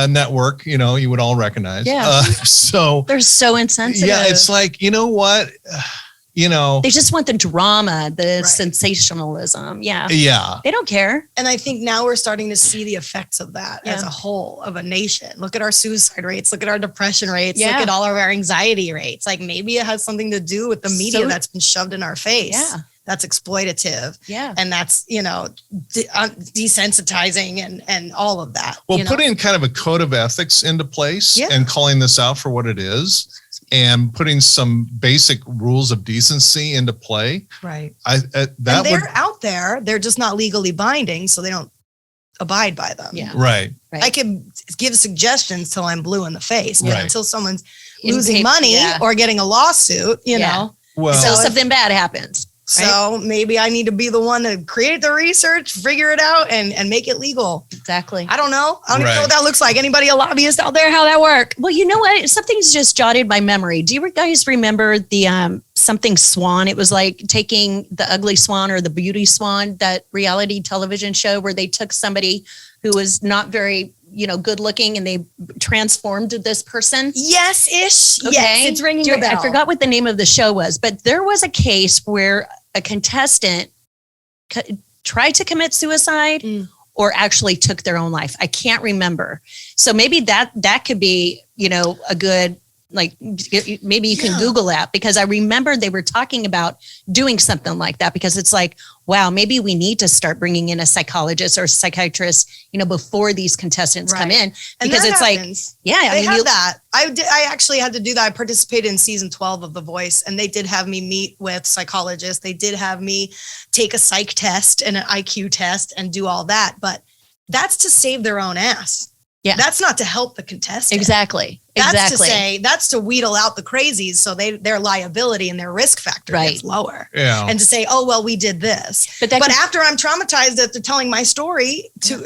Network, you would all recognize. Yeah. So they're so insensitive. Yeah, it's like, you know what? They just want the drama, the sensationalism. Yeah. Yeah. They don't care. And I think now we're starting to see the effects of that as a whole of a nation. Look at our suicide rates. Look at our depression rates. Look at all of our anxiety rates. Like maybe it has something to do with the media that's been shoved in our face. Yeah. That's exploitative. Yeah. And that's, desensitizing and all of that. Well, putting kind of a code of ethics into place and calling this out for what it is and putting some basic rules of decency into play. Right. They're out there. They're just not legally binding, so they don't abide by them. Yeah. Right. I can give suggestions till I'm blue in the face, but until someone's In losing paper, money or getting a lawsuit, you know. Well, so something bad happens. So maybe I need to be the one to create the research, figure it out, and make it legal. Exactly. I don't know. I don't even know what that looks like. Anybody a lobbyist out there? How that work? Well, you know what? Something's just jotted my memory. Do you guys remember the something swan? It was like taking the ugly swan or the beauty swan, that reality television show where they took somebody who was not very good looking and they transformed this person. Yes-ish. Okay. Yes, it's ringing a bell. I forgot what the name of the show was, but there was a case where a contestant tried to commit suicide or actually took their own life. I can't remember. So maybe that could be, a good, maybe you can Google that, because I remember they were talking about doing something like that, because it's like, wow, maybe we need to start bringing in a psychologist or a psychiatrist, before these contestants come in, because it's happens. They have that. I actually had to do that. I participated in season 12 of The Voice, and they did have me meet with psychologists. They did have me take a psych test and an IQ test and do all that, but that's to save their own ass. Yeah. That's not to help the contestant. Exactly. That's to wheedle out the crazies, so their liability and their risk factor gets lower. Yeah. And to say, oh, well, we did this. But after I'm traumatized after telling my story to,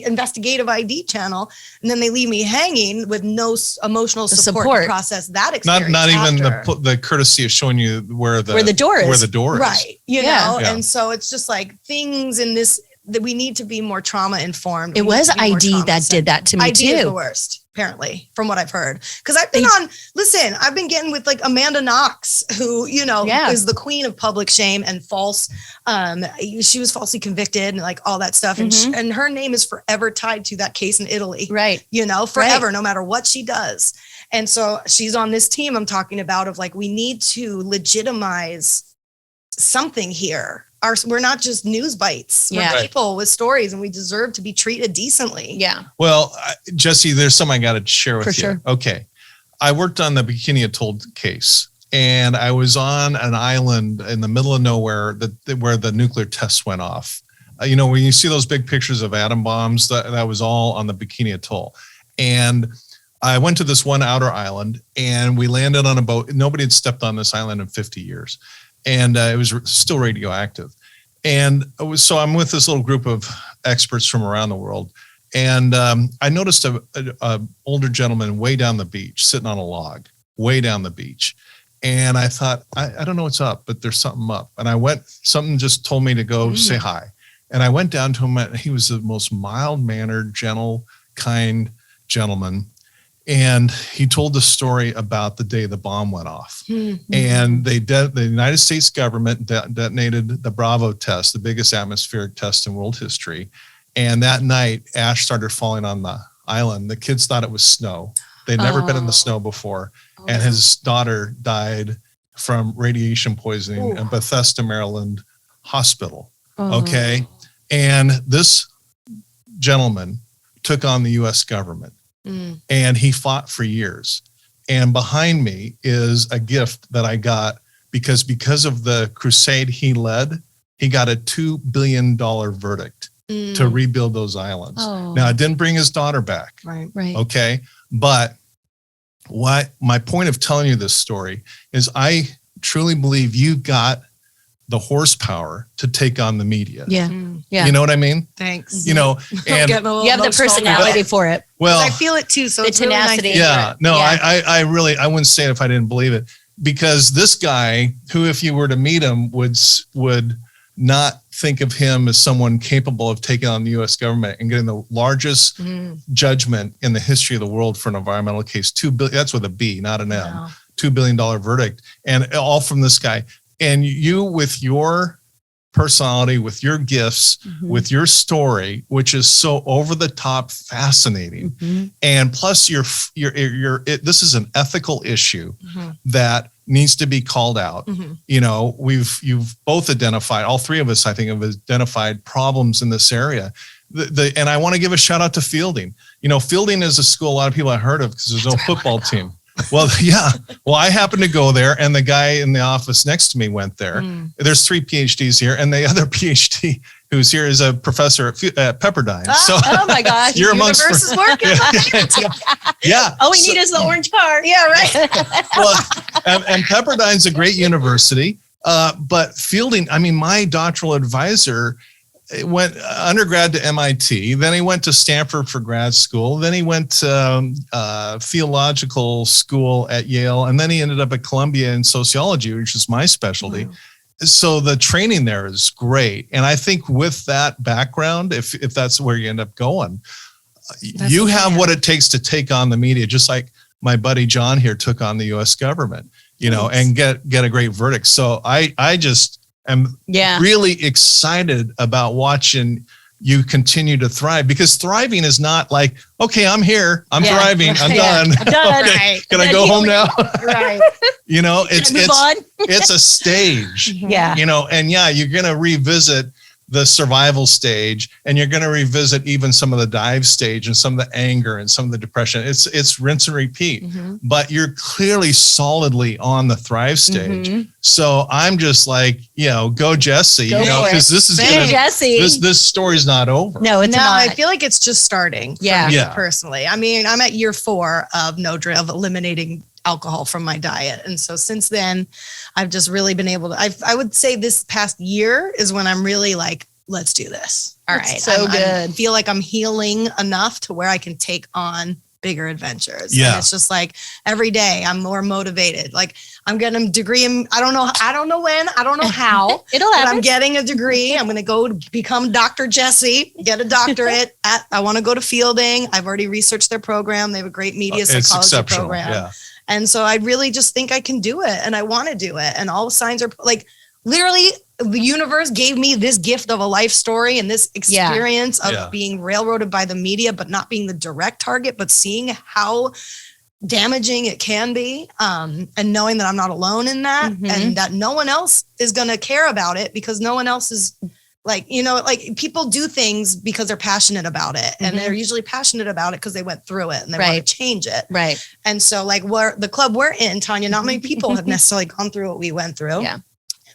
investigative ID channel, and then they leave me hanging with no emotional support to process that experience. Not even the courtesy of showing you where the door is. Right. And so it's just like things in this, that we need to be more trauma informed. It was ID that did that to me ID too. Is the worst, apparently, from what I've heard. Because I've been getting with like Amanda Knox, who, is the queen of public shame and false. She was falsely convicted and like all that stuff. And her name is forever tied to that case in Italy. Right. Forever, no matter what she does. And so she's on this team I'm talking about of like, we need to legitimize something here. We're not just news bites. We're people with stories, and we deserve to be treated decently. Yeah. Well, Jessie, there's something I got to share with you. Sure. Okay. I worked on the Bikini Atoll case, and I was on an island in the middle of nowhere where the nuclear tests went off. When you see those big pictures of atom bombs, that was all on the Bikini Atoll. And I went to this one outer island, and we landed on a boat. Nobody had stepped on this island in 50 years. And it was still radioactive. And so I'm with this little group of experts from around the world. And I noticed a older gentleman way down the beach, sitting on a log, way down the beach. And I thought, I don't know what's up, but there's something up. And something just told me to go say hi. And I went down to him, and he was the most mild-mannered, gentle, kind gentleman. And he told the story about the day the bomb went off. Mm-hmm. And the United States government detonated the Bravo test, the biggest atmospheric test in world history. And that night, ash started falling on the island. The kids thought it was snow. They'd never been in the snow before. And his daughter died from radiation poisoning in Bethesda, Maryland hospital. Okay. And this gentleman took on the US government. And he fought for years. And behind me is a gift that I got because of the crusade he led, he got a $2 billion verdict to rebuild those islands. Now, it didn't bring his daughter back. Right. Okay. But what my point of telling you this story is I truly believe you got the horsepower to take on the media. Yeah. Yeah. You know what I mean? Thanks. You know, and You have the personality for it. well, I feel it too. So The it's really nice tenacity. to hear yeah, it. no, Yeah. I really, I wouldn't say it if I didn't believe it, because this guy who, if you were to meet him, would not think of him as someone capable of taking on the U.S. government and getting the largest judgment in the history of the world for an environmental case. $2 billion, that's with a B, not an M, Wow. $2 billion verdict, and all from this guy. And you, with your personality, with your gifts, with your story, which is so over the top fascinating, and plus this is an ethical issue that needs to be called out. You know, you've both identified, all three of us, I think, have identified problems in this area. And I want to give a shout out to Fielding. You know, Fielding is a school a lot of people have heard of because there's no football team. Well, yeah. Well, I happened to go there, and the guy in the office next to me went there. There's 3 PhDs here, and the other PhD who's here is a professor at Pepperdine. So, Oh my gosh. you're amongst. Universe is working. Yeah. All we need is the orange car. Yeah, right. Well, and Pepperdine's a great university, but Fielding, I mean, my doctoral advisor went undergrad to MIT, then he went to Stanford for grad school, then he went to theological school at Yale, and then he ended up at Columbia in sociology, which is my specialty. Wow. So the training there is great. And I think with that background, if that's where you end up going, you have what it takes to take on the media, just like my buddy John here took on the US government, you know, and get a great verdict. So I just am really excited about watching you continue to thrive, because thriving is not like, okay, I'm here, I'm thriving, I'm done. I'm done. Okay, can I go home now? Right. You know, Move on. it's a stage. Yeah. You know, and you're going to revisit the survival stage, and you're going to revisit even some of the dive stage and some of the anger and some of the depression. It's rinse and repeat, but you're clearly solidly on the thrive stage. So I'm just like, you know, go Jessie, Go you know, for it. because this is Go Jessie. this story's not over. No, it's No, not. I feel like it's just starting. For Yeah. me Yeah. personally. I mean, I'm at year 4 of no drink, of eliminating alcohol from my diet. And so since then, I've just really been able to, I would say this past year is when I'm really like, let's do this. All That's right. so I good. feel like I'm healing enough to where I can take on bigger adventures. Yeah. And it's just like every day I'm more motivated. Like I'm getting a degree in, I don't know when, I don't know how. It'll But happen. I'm getting a degree. I'm going to go become Dr. Jessie, get a doctorate. I want to go to Fielding. I've already researched their program. They have a great media It's psychology exceptional. program. Yeah. And so I really just think I can do it, and I want to do it. And all the signs are like, literally the universe gave me this gift of a life story and this experience of being railroaded by the media, but not being the direct target, but seeing how damaging it can be, and knowing that I'm not alone in that, and that no one else is going to care about it, because no one else is like, you know, like people do things because they're passionate about it, and they're usually passionate about it because they went through it and they want to change it. Right. And so like the club we're in, Tanya, not many people have necessarily gone through what we went through. Yeah.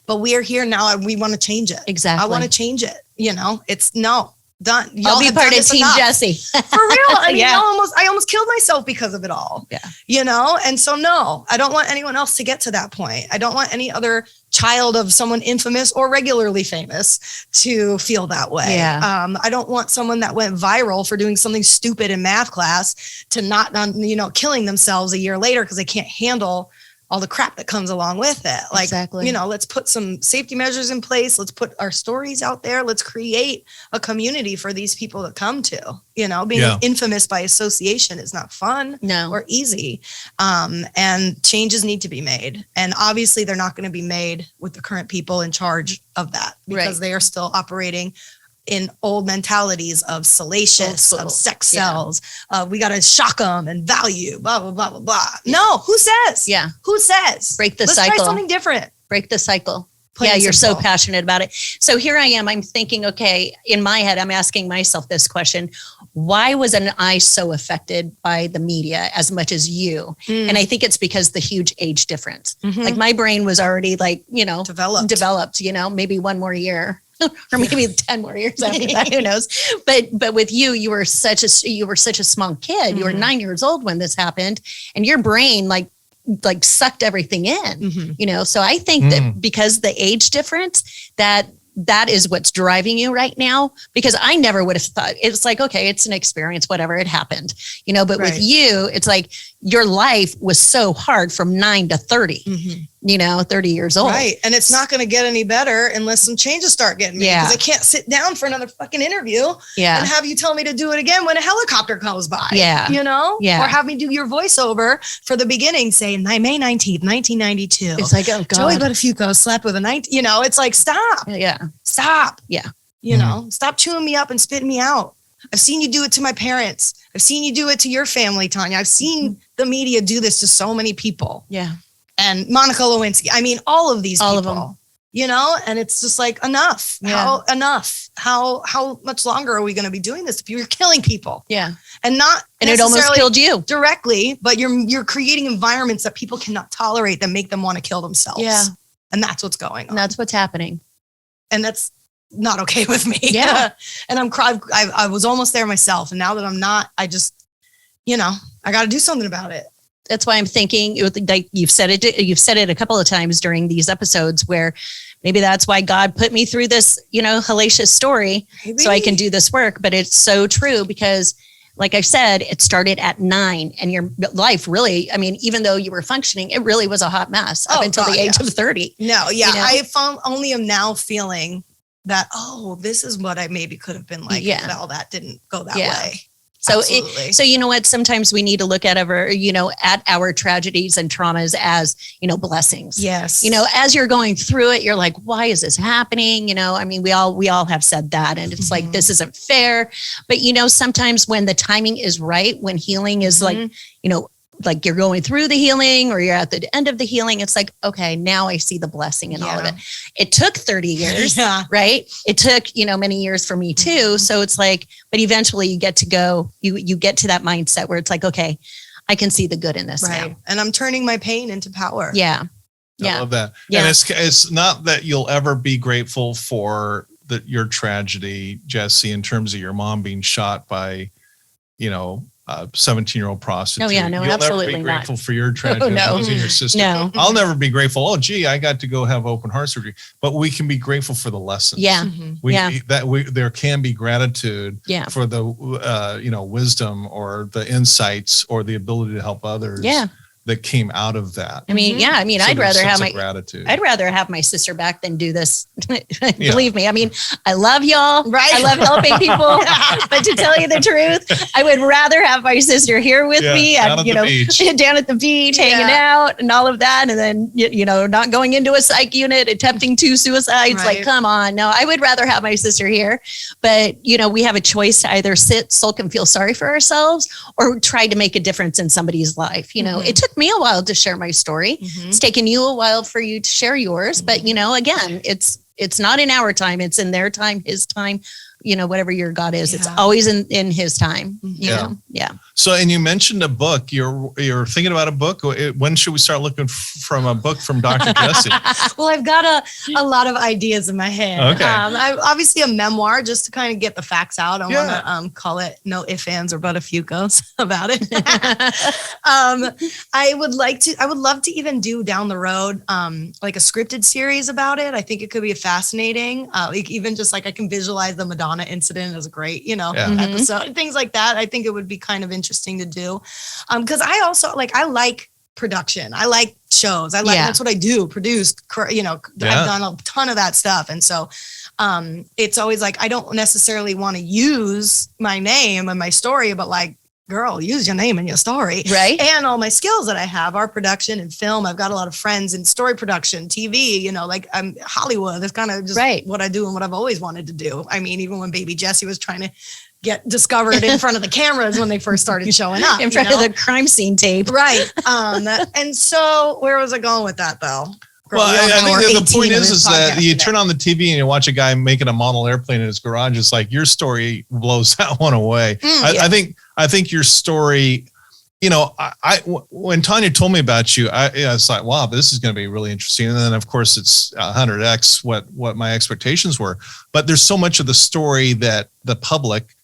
But we are here now and we want to change it. Exactly. I want to change it. You know, it's done. I'll be part of Team Jessie. For real. I mean, Yeah. I almost killed myself because of it all. Yeah. You know, and so no, I don't want anyone else to get to that point. I don't want any other child of someone infamous or regularly famous to feel that way. Yeah. I don't want someone that went viral for doing something stupid in math class to not, you know, killing themselves a year later because they can't handle all the crap that comes along with it. Like, Exactly. Let's put some safety measures in place. Let's put our stories out there. Let's create a community for these people to come to. Being infamous by association is not fun or easy. And changes need to be made. And obviously they're not going to be made with the current people in charge of that, because they are still operating in old mentalities of salacious, of sex cells. We got to shock them and value, blah, blah, blah, blah, blah. No, who says? Yeah. Who says? Break the Let's cycle. try something different. Break the cycle. Plain and you're so simple. passionate about it. So here I am, I'm thinking, okay, in my head, I'm asking myself this question. Why wasn't I so affected by the media as much as you? And I think it's because the huge age difference. Like my brain was already developed, maybe one more year. Or maybe 10 more years after that, who knows? But with you were such a small kid. You were 9 years old when this happened, and your brain like sucked everything in. So I think that because the age difference, that is what's driving you right now, because I never would have thought. It's like, okay, it's an experience, whatever, it happened, but with you, it's like your life was so hard from 9 to 30, 30 years old. Right. And it's not going to get any better unless some changes start getting made. Because I can't sit down for another fucking interview and have you tell me to do it again when a helicopter comes by. Yeah. Or have me do your voiceover for the beginning, saying May 19th, 1992. It's like, oh God. Joey Buttafuoco slept with a 19, it's like, stop. Yeah. Stop. Yeah. Stop chewing me up and spitting me out. I've seen you do it to my parents. I've seen you do it to your family, Tanya. I've seen the media do this to so many people. Yeah. And Monica Lewinsky. I mean, all of these all people, of them. and it's just like, enough. Yeah. How much longer are we going to be doing this? You're killing people. Yeah. And it almost killed you directly, but you're creating environments that people cannot tolerate that make them want to kill themselves. Yeah. And that's what's going on. And that's what's happening. And that's not okay with me. Yeah. And I was almost there myself. And now that I'm not, I just, I got to do something about it. That's why I'm thinking, like you've said it a couple of times during these episodes, where maybe that's why God put me through this, hellacious story, so I can do this work. But it's so true, because like I said, it started at 9, and your life really, even though you were functioning, it really was a hot mess up until the age of 30. No. Yeah. I only am now feeling that, this is what I maybe could have been like. Yeah. If all that didn't go that way. So, so you know what? Sometimes we need to look at our tragedies and traumas as, blessings. Yes. As you're going through it, you're like, why is this happening? We all have said that, and it's like, this isn't fair. But, sometimes when the timing is right, when healing is like you're going through the healing or you're at the end of the healing, it's like, okay, now I see the blessing in all of it. It took 30 years, right? It took, many years for me too. So it's like, but eventually you get to go, you get to that mindset where it's like, okay, I can see the good in this now. And I'm turning my pain into power. Yeah. I love that. Yeah. And it's not that you'll ever be grateful for your tragedy, Jessie, in terms of your mom being shot by, a 17-year-old prostitute. Oh yeah, no, You'll absolutely never be not. grateful for your tragedy. No. Losing your sister. No. I'll never be grateful. Oh, gee, I got to go have open heart surgery. But we can be grateful for the lessons. Yeah. There can be gratitude for the wisdom or the insights or the ability to help others. Yeah. That came out of that. So I'd rather have gratitude. I'd rather have my sister back than do this. Believe me. I love y'all. Right. I love helping people. But to tell you the truth, I would rather have my sister here with me down at the beach, hanging out and all of that. And then, not going into a psych unit, attempting 2 suicides. Right. Like, come on. No, I would rather have my sister here. But, we have a choice to either sit, sulk, and feel sorry for ourselves, or try to make a difference in somebody's life. It took me a while to share my story. It's taken you a while for you to share yours, but again, it's not in our time, it's in their time, his time, whatever your God is, it's always in his time. You know? Yeah. So, and you mentioned a book. You're thinking about a book. When should we start looking from a book from Dr. Jessie? Well, I've got a lot of ideas in my head. Okay. Obviously a memoir, just to kind of get the facts out. I want to call it No Ifs, Ands, or Buttafuocos about it. I would love to even do down the road, like a scripted series about it. I think it could be fascinating. Even just like I can visualize the Madonna incident as a great, episode, things like that. I think it would be kind of interesting to do. Cause I also I like production. I like shows. That's what I do, produce, I've done a ton of that stuff. And so it's always like, I don't necessarily want to use my name and my story, but like, girl, use your name and your story. Right. And all my skills that I have are production and film. I've got a lot of friends in story production, TV, like I'm Hollywood. That's kind of just what I do and what I've always wanted to do. I mean, even when baby Jessie was trying to get discovered in front of the cameras when they first started showing up. In front of the crime scene tape. Right. And so where was I going with that though? Well, I think the point is that you turn on the TV and you watch a guy making a model airplane in his garage. It's like your story blows that one away. I think your story, when Tanya told me about you, it's like, wow, this is going to be really interesting. And then of course it's 100x what my expectations were. But there's so much of the story that the public,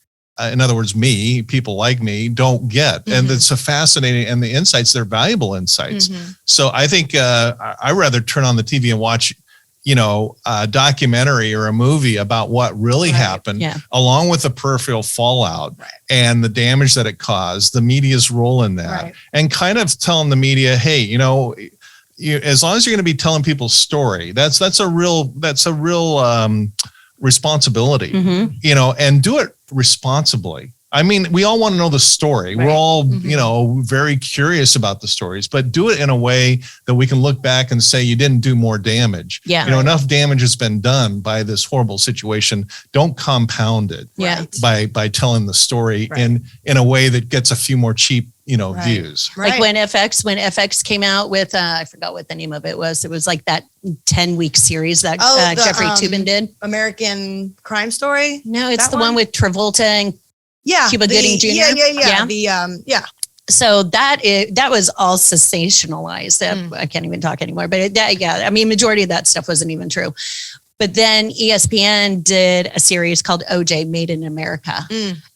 in other words, people like me, don't get. And it's a fascinating, and the insights, they're valuable insights. So I think I rather turn on the TV and watch, a documentary or a movie about what really happened, along with the peripheral fallout and the damage that it caused, the media's role in that, and kind of telling the media, hey, as long as you're going to be telling people's story, that's a real responsibility, and do it responsibly. I mean, we all want to know the story. We're all, very curious about the stories, but do it in a way that we can look back and say you didn't do more damage. Yeah. Enough damage has been done by this horrible situation. Don't compound it by telling the story in a way that gets a few more cheap, views. Like when FX came out with, I forgot what the name of it was. It was like that 10-week series that Jeffrey Toobin did. American Crime Story? No, it's the one with Travolta and Cuba Gooding Jr. Yeah. So that was all sensationalized. I can't even talk anymore. But majority of that stuff wasn't even true. But then ESPN did a series called OJ Made in America,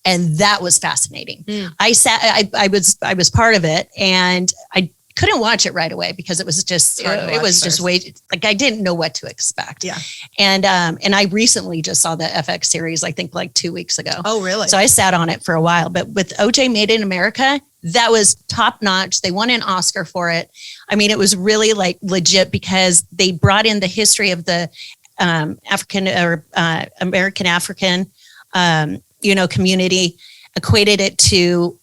and that was fascinating. I was part of it, and I couldn't watch it right away because it was just way, like I didn't know what to expect. Yeah. And I recently just saw the FX series, I think like 2 weeks ago. Oh, really? So I sat on it for a while, but with OJ Made in America, that was top notch. They won an Oscar for it. I mean, it was really like legit because they brought in the history of the African or American African, community, equated it to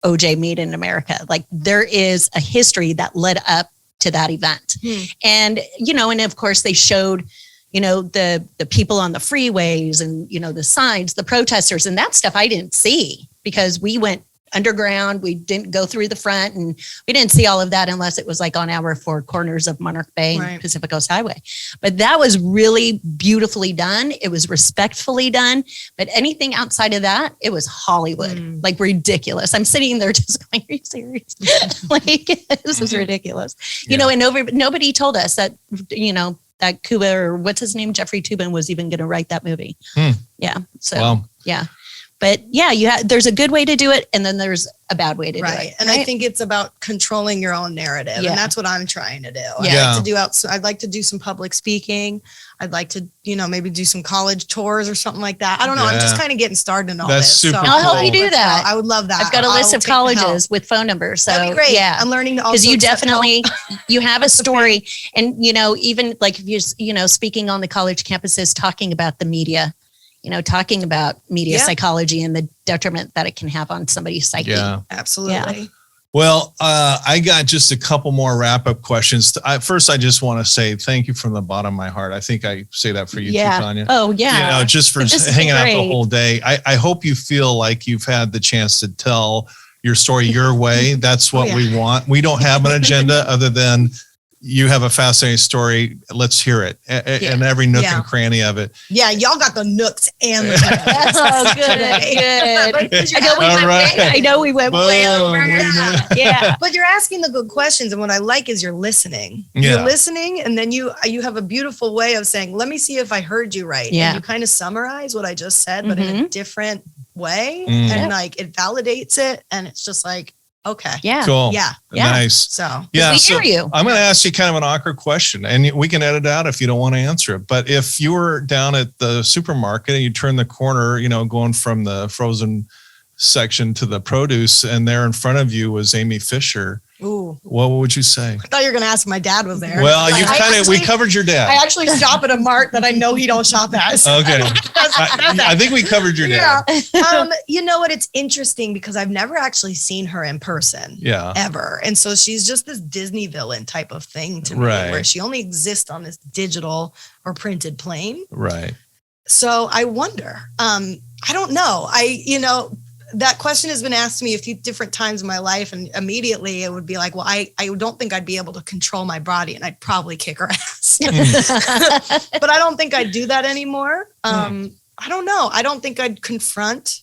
OJ Made in America. Like there is a history that led up to that event. And, and of course they showed, the people on the freeways and, the signs, the protesters and that stuff I didn't see because we went underground. We didn't go through the front and we didn't see all of that unless it was like on our four corners of Monarch Bay and Pacific Coast Highway. But that was really beautifully done. It was respectfully done. But anything outside of that, it was Hollywood, like ridiculous. I'm sitting there just going, are you serious? Like this is ridiculous. And nobody told us that, that Cuba or what's his name, Jeffrey Toobin was even going to write that movie. Yeah. So, yeah. But there's a good way to do it. And then there's a bad way to do it. And I think it's about controlling your own narrative. And that's what I'm trying to do. I'd like to do some public speaking. I'd like to, maybe do some college tours or something like that. I don't know. I'm just kind of getting started in all this. Super so cool. I'll help you do that. I would love that. I've got a list of colleges with phone numbers. So that'd be great. Yeah. I'm learning to also because you definitely, you have a story and, even like if you're, speaking on the college campuses, talking about the media, talking about media psychology and the detriment that it can have on somebody's psyche. Yeah, absolutely. Yeah. Well, I got just a couple more wrap-up questions. First, I just want to say thank you from the bottom of my heart. I think I say that for you too, Tanya. Oh, yeah. Just for hanging out the whole day. I hope you feel like you've had the chance to tell your story your way. That's what we want. We don't have an agenda other than you have a fascinating story. Let's hear it. And every nook and cranny of it. Yeah, y'all got the nooks and the oh, good. I know we went way over. Yeah. But you're asking the good questions. And what I like is you're listening. You're listening. And then you have a beautiful way of saying, let me see if I heard you right. Yeah. And you kind of summarize what I just said, but in a different way. And like it validates it. And it's just like, okay. Yeah. Cool. Yeah. Nice. So we hear you. I'm going to ask you kind of an awkward question and we can edit out if you don't want to answer it. But if you were down at the supermarket and you turn the corner, going from the frozen section to the produce, and there in front of you was Amy Fisher. Ooh. What would you say? I thought you were going to ask if my dad was there. Well, we covered your dad. I actually shop at a mart that I know he don't shop at. So Okay. I think we covered your dad. Yeah. You know what? It's interesting because I've never actually seen her in person. Yeah. Ever. And so she's just this Disney villain type of thing to me, Right. where she only exists on this digital or printed plane. Right. So I wonder. I don't know. That question has been asked to me a few different times in my life, and immediately it would be like, well, I don't think I'd be able to control my body, and I'd probably kick her ass. But I don't think I'd do that anymore. I don't know. I don't think I'd confront,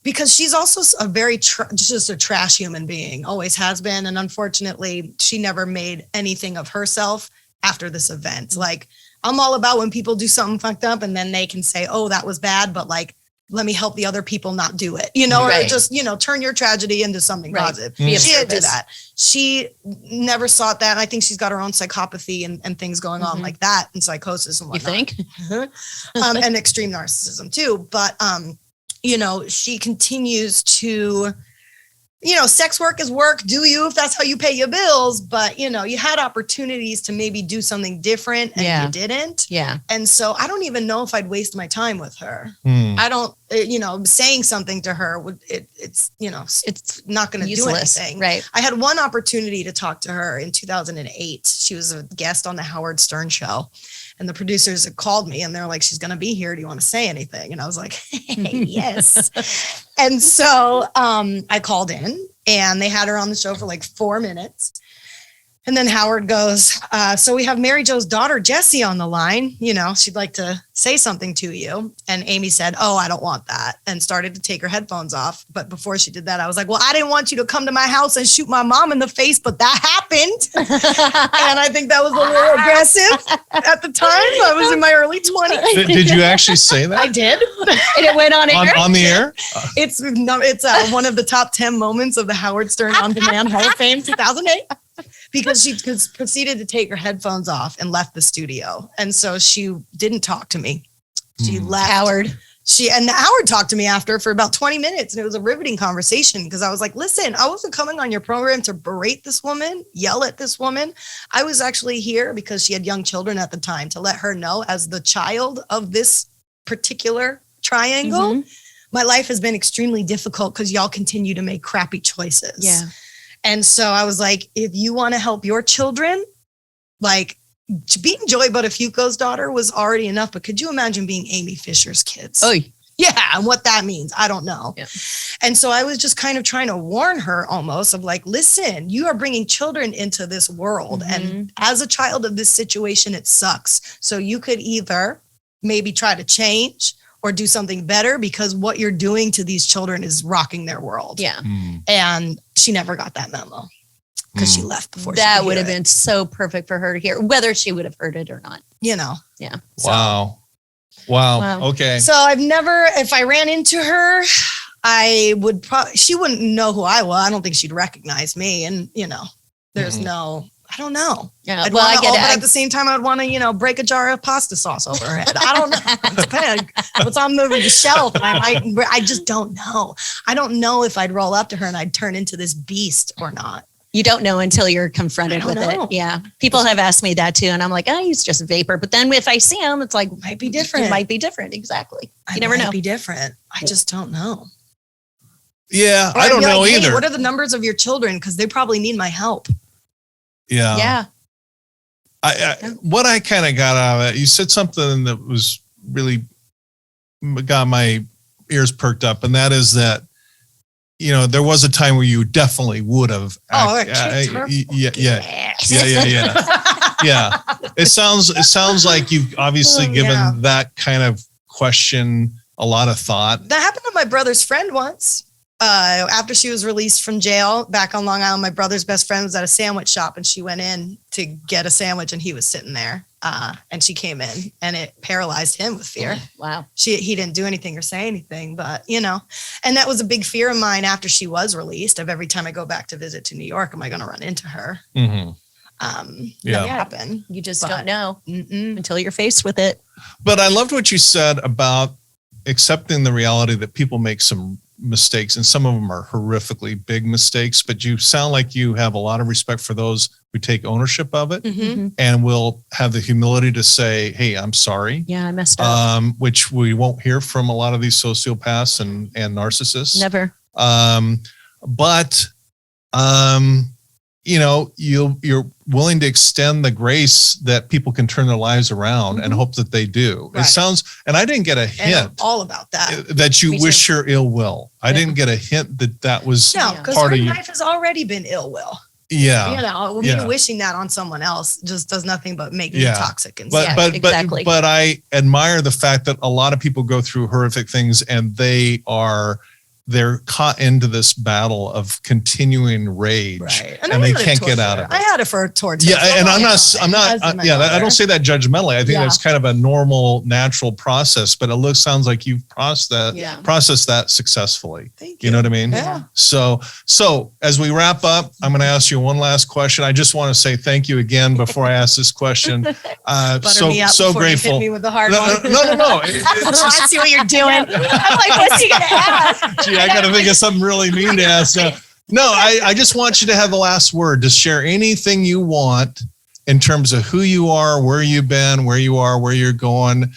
because she's also a very just a trash human being, always has been. And unfortunately, she never made anything of herself after this event. Like, I'm all about when people do something fucked up and then they can say, oh, that was bad, but like, let me help the other people not do it, Right. or just, turn your tragedy into something Right. positive. Be of She didn't do service. that. She never sought that. And I think she's got her own psychopathy and things going on like that, and psychosis and You whatnot. think? And extreme narcissism too. But, she continues to, sex work is work. Do you, if that's how you pay your bills. But, you had opportunities to maybe do something different and you didn't. Yeah. And so I don't even know if I'd waste my time with her. Hmm. I don't, saying something to her would, it's not going to do Useless. anything. Right. I had one opportunity to talk to her in 2008. She was a guest on the Howard Stern show, and the producers had called me and they're like, she's going to be here. Do you want to say anything? And I was like, yes. And so I called in, and they had her on the show for like 4 minutes. And then Howard goes, so we have Mary Jo's daughter, Jessie, on the line. She'd like to say something to you. And Amy said, oh, I don't want that, and started to take her headphones off. But before she did that, I was like, well, I didn't want you to come to my house and shoot my mom in the face, but that happened. And I think that was a little aggressive at the time. I was in my early 20s. Did you actually say that? I did. And it went on air. on the air? It's one of the top 10 moments of the Howard Stern On Demand Hall of Fame 2008. Because she proceeded to take her headphones off and left the studio. And so she didn't talk to me. She left. Howard. And Howard talked to me after for about 20 minutes. And it was a riveting conversation, because I was like, listen, I wasn't coming on your program to berate this woman, yell at this woman. I was actually here because she had young children at the time, to let her know, as the child of this particular triangle, my life has been extremely difficult because y'all continue to make crappy choices. Yeah. And so I was like, if you want to help your children, like, being Joy Buttafuoco's daughter was already enough, but could you imagine being Amy Fisher's kids? Oh, yeah. And what that means, I don't know. Yeah. And so I was just kind of trying to warn her, almost, of like, listen, you are bringing children into this world. And as a child of this situation, it sucks. So you could either maybe try to change or do something better, because what you're doing to these children is rocking their world. Yeah. And she never got that memo, because she left before That she would hear have it. been so perfect for her to hear, whether she would have heard it or not. Yeah. Wow. Okay. So I've never, if I ran into her, I would probably, she wouldn't know who I was. I don't think she'd recognize me. And, there's no, I don't know. Yeah. I'd Well, I wanna, get but it. at the same time, I'd want to, break a jar of pasta sauce over her head. I don't know. It depends. What's on the shelf? And I just don't know. I don't know if I'd roll up to her and I'd turn into this beast or not. You don't know until you're confronted with know. it. Yeah. People have asked me that too. And I'm like, oh, he's just vapor. But then if I see him, it's like, Might be different. It might be different. Exactly. I You never might know. be different. I just don't know. Yeah, Or I I'd don't be know like, hey, either. what are the numbers of your children? Because they probably need my help. Yeah. Yeah. What I kind of got out of it, you said something that was really got my ears perked up, and that is that, there was a time where you definitely would have. Yeah. It sounds like you've obviously given that kind of question a lot of thought. That happened to my brother's friend once. After she was released from jail back on Long Island, my brother's best friend was at a sandwich shop, and she went in to get a sandwich, and he was sitting there. And she came in, and it paralyzed him with fear. Wow. He didn't do anything or say anything, but and that was a big fear of mine after she was released, of every time I go back to visit to New York, am I going to run into her? Never happened. You just don't know until you're faced with it. But I loved what you said about accepting the reality that people make some mistakes, and some of them are horrifically big mistakes, but you sound like you have a lot of respect for those who take ownership of it and will have the humility to say, hey, I'm sorry. Yeah, I messed up. Which we won't hear from a lot of these sociopaths and narcissists. Never. But you're willing to extend the grace that people can turn their lives around and hope that they do. Right. It sounds, and I didn't get a hint. And I'm all about that. That you Me wish too. her ill will. I didn't get a hint that was No, because part her of you. life has already been ill will. Yeah. Me wishing that on someone else just does nothing but make me toxic and But, sad. but, exactly. but I admire the fact that a lot of people go through horrific things and they're caught into this battle of continuing rage, Right. and they can't get out of it. I had it towards her. Yeah, So and long. I don't say that judgmentally. I think that's kind of a normal, natural process, but sounds like you've processed that successful. Thank You know what I mean? Yeah. So as we wrap up, I'm going to ask you one last question. I just want to say thank you again before I ask this question. Butter me up So before you grateful. hit me with the hard No. one. I see what you're doing. I'm like, what's he gonna ask? Gee, I got to think of something really mean to ask. No, I just want you to have the last word. To share anything you want in terms of who you are, where you've been, where you are, where you're going,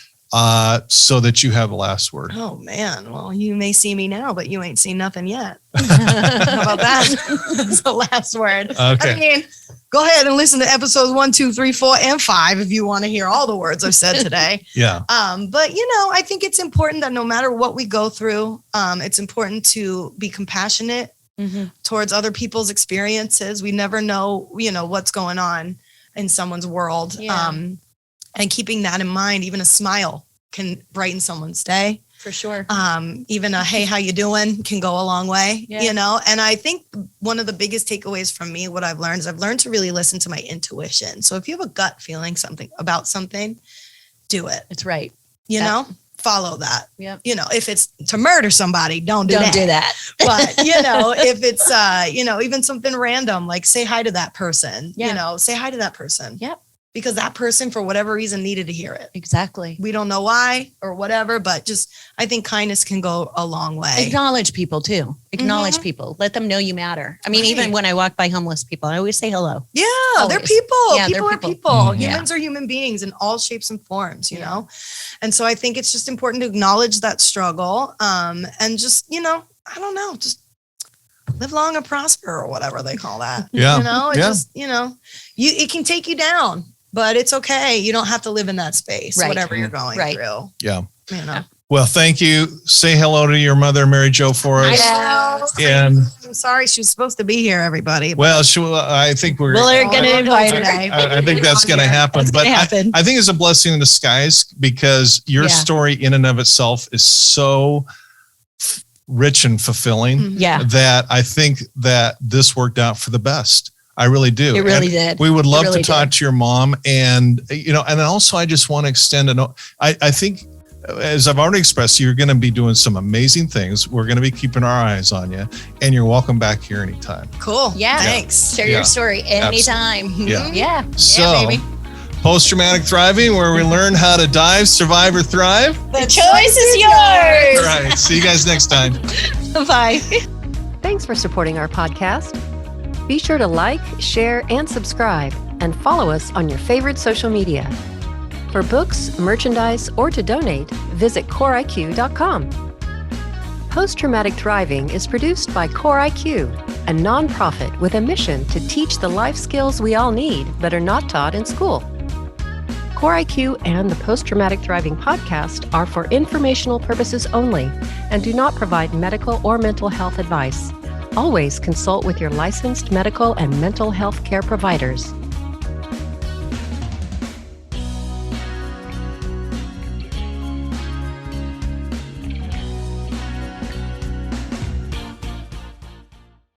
so that you have the last word. Oh man, well, you may see me now, but you ain't seen nothing yet. How about that? That's the last word. Okay. I mean, go ahead and listen to episodes 1, 2, 3, 4, and 5 if you want to hear all the words I've said today. Yeah. But I think it's important that no matter what we go through, it's important to be compassionate towards other people's experiences. We never know, what's going on in someone's world. Yeah. And keeping that in mind, even a smile can brighten someone's day. For sure. Even a, hey, how you doing can go a long way, Yeah. And I think one of the biggest takeaways from me, what I've learned is I've learned to really listen to my intuition. So if you have a gut feeling about something, do it, It's right. follow that. Yep. If it's to murder somebody, don't do that. But, if it's, even something random, like say hi to that person, say hi to that person. Yep. Because that person, for whatever reason, needed to hear it. Exactly. We don't know why or whatever, but I think kindness can go a long way. Acknowledge people too. Acknowledge people. Let them know you matter. I mean, even when I walk by homeless people, I always say hello. Yeah, Always. they're people. Yeah, People they're are people. people. Mhm. Humans are human beings in all shapes and forms, you know? And so I think it's just important to acknowledge that struggle. And just, I don't know, just live long and prosper or whatever they call that. Yeah. It can take you down. But it's okay. You don't have to live in that space, Right. whatever you're going through. Yeah. You know. Well, thank you. Say hello to your mother, Mary Jo, for us. And I'm sorry she was supposed to be here, everybody. well, I think we're We're going to invite her. I think that's going to happen. But I think it's a blessing in disguise because your story in and of itself is so rich and fulfilling that I think that this worked out for the best. I really do. It really did. We would love really to talk to your mom. And, and also I just want to extend I think, as I've already expressed, you're going to be doing some amazing things. We're going to be keeping our eyes on you, and you're welcome back here anytime. Cool. Yeah. Thanks. Share your story anytime. Yeah. Yeah. So, post-traumatic thriving, where we learn how to dive, survive, or thrive. The choice is yours. All right. See you guys next time. Bye. Thanks for supporting our podcast. Be sure to like, share, and subscribe, and follow us on your favorite social media. For books, merchandise, or to donate, visit CoreIQ.com. Post-Traumatic Thriving is produced by CoreIQ, a nonprofit with a mission to teach the life skills we all need but are not taught in school. CoreIQ and the Post-Traumatic Thriving podcast are for informational purposes only and do not provide medical or mental health advice. Always consult with your licensed medical and mental health care providers.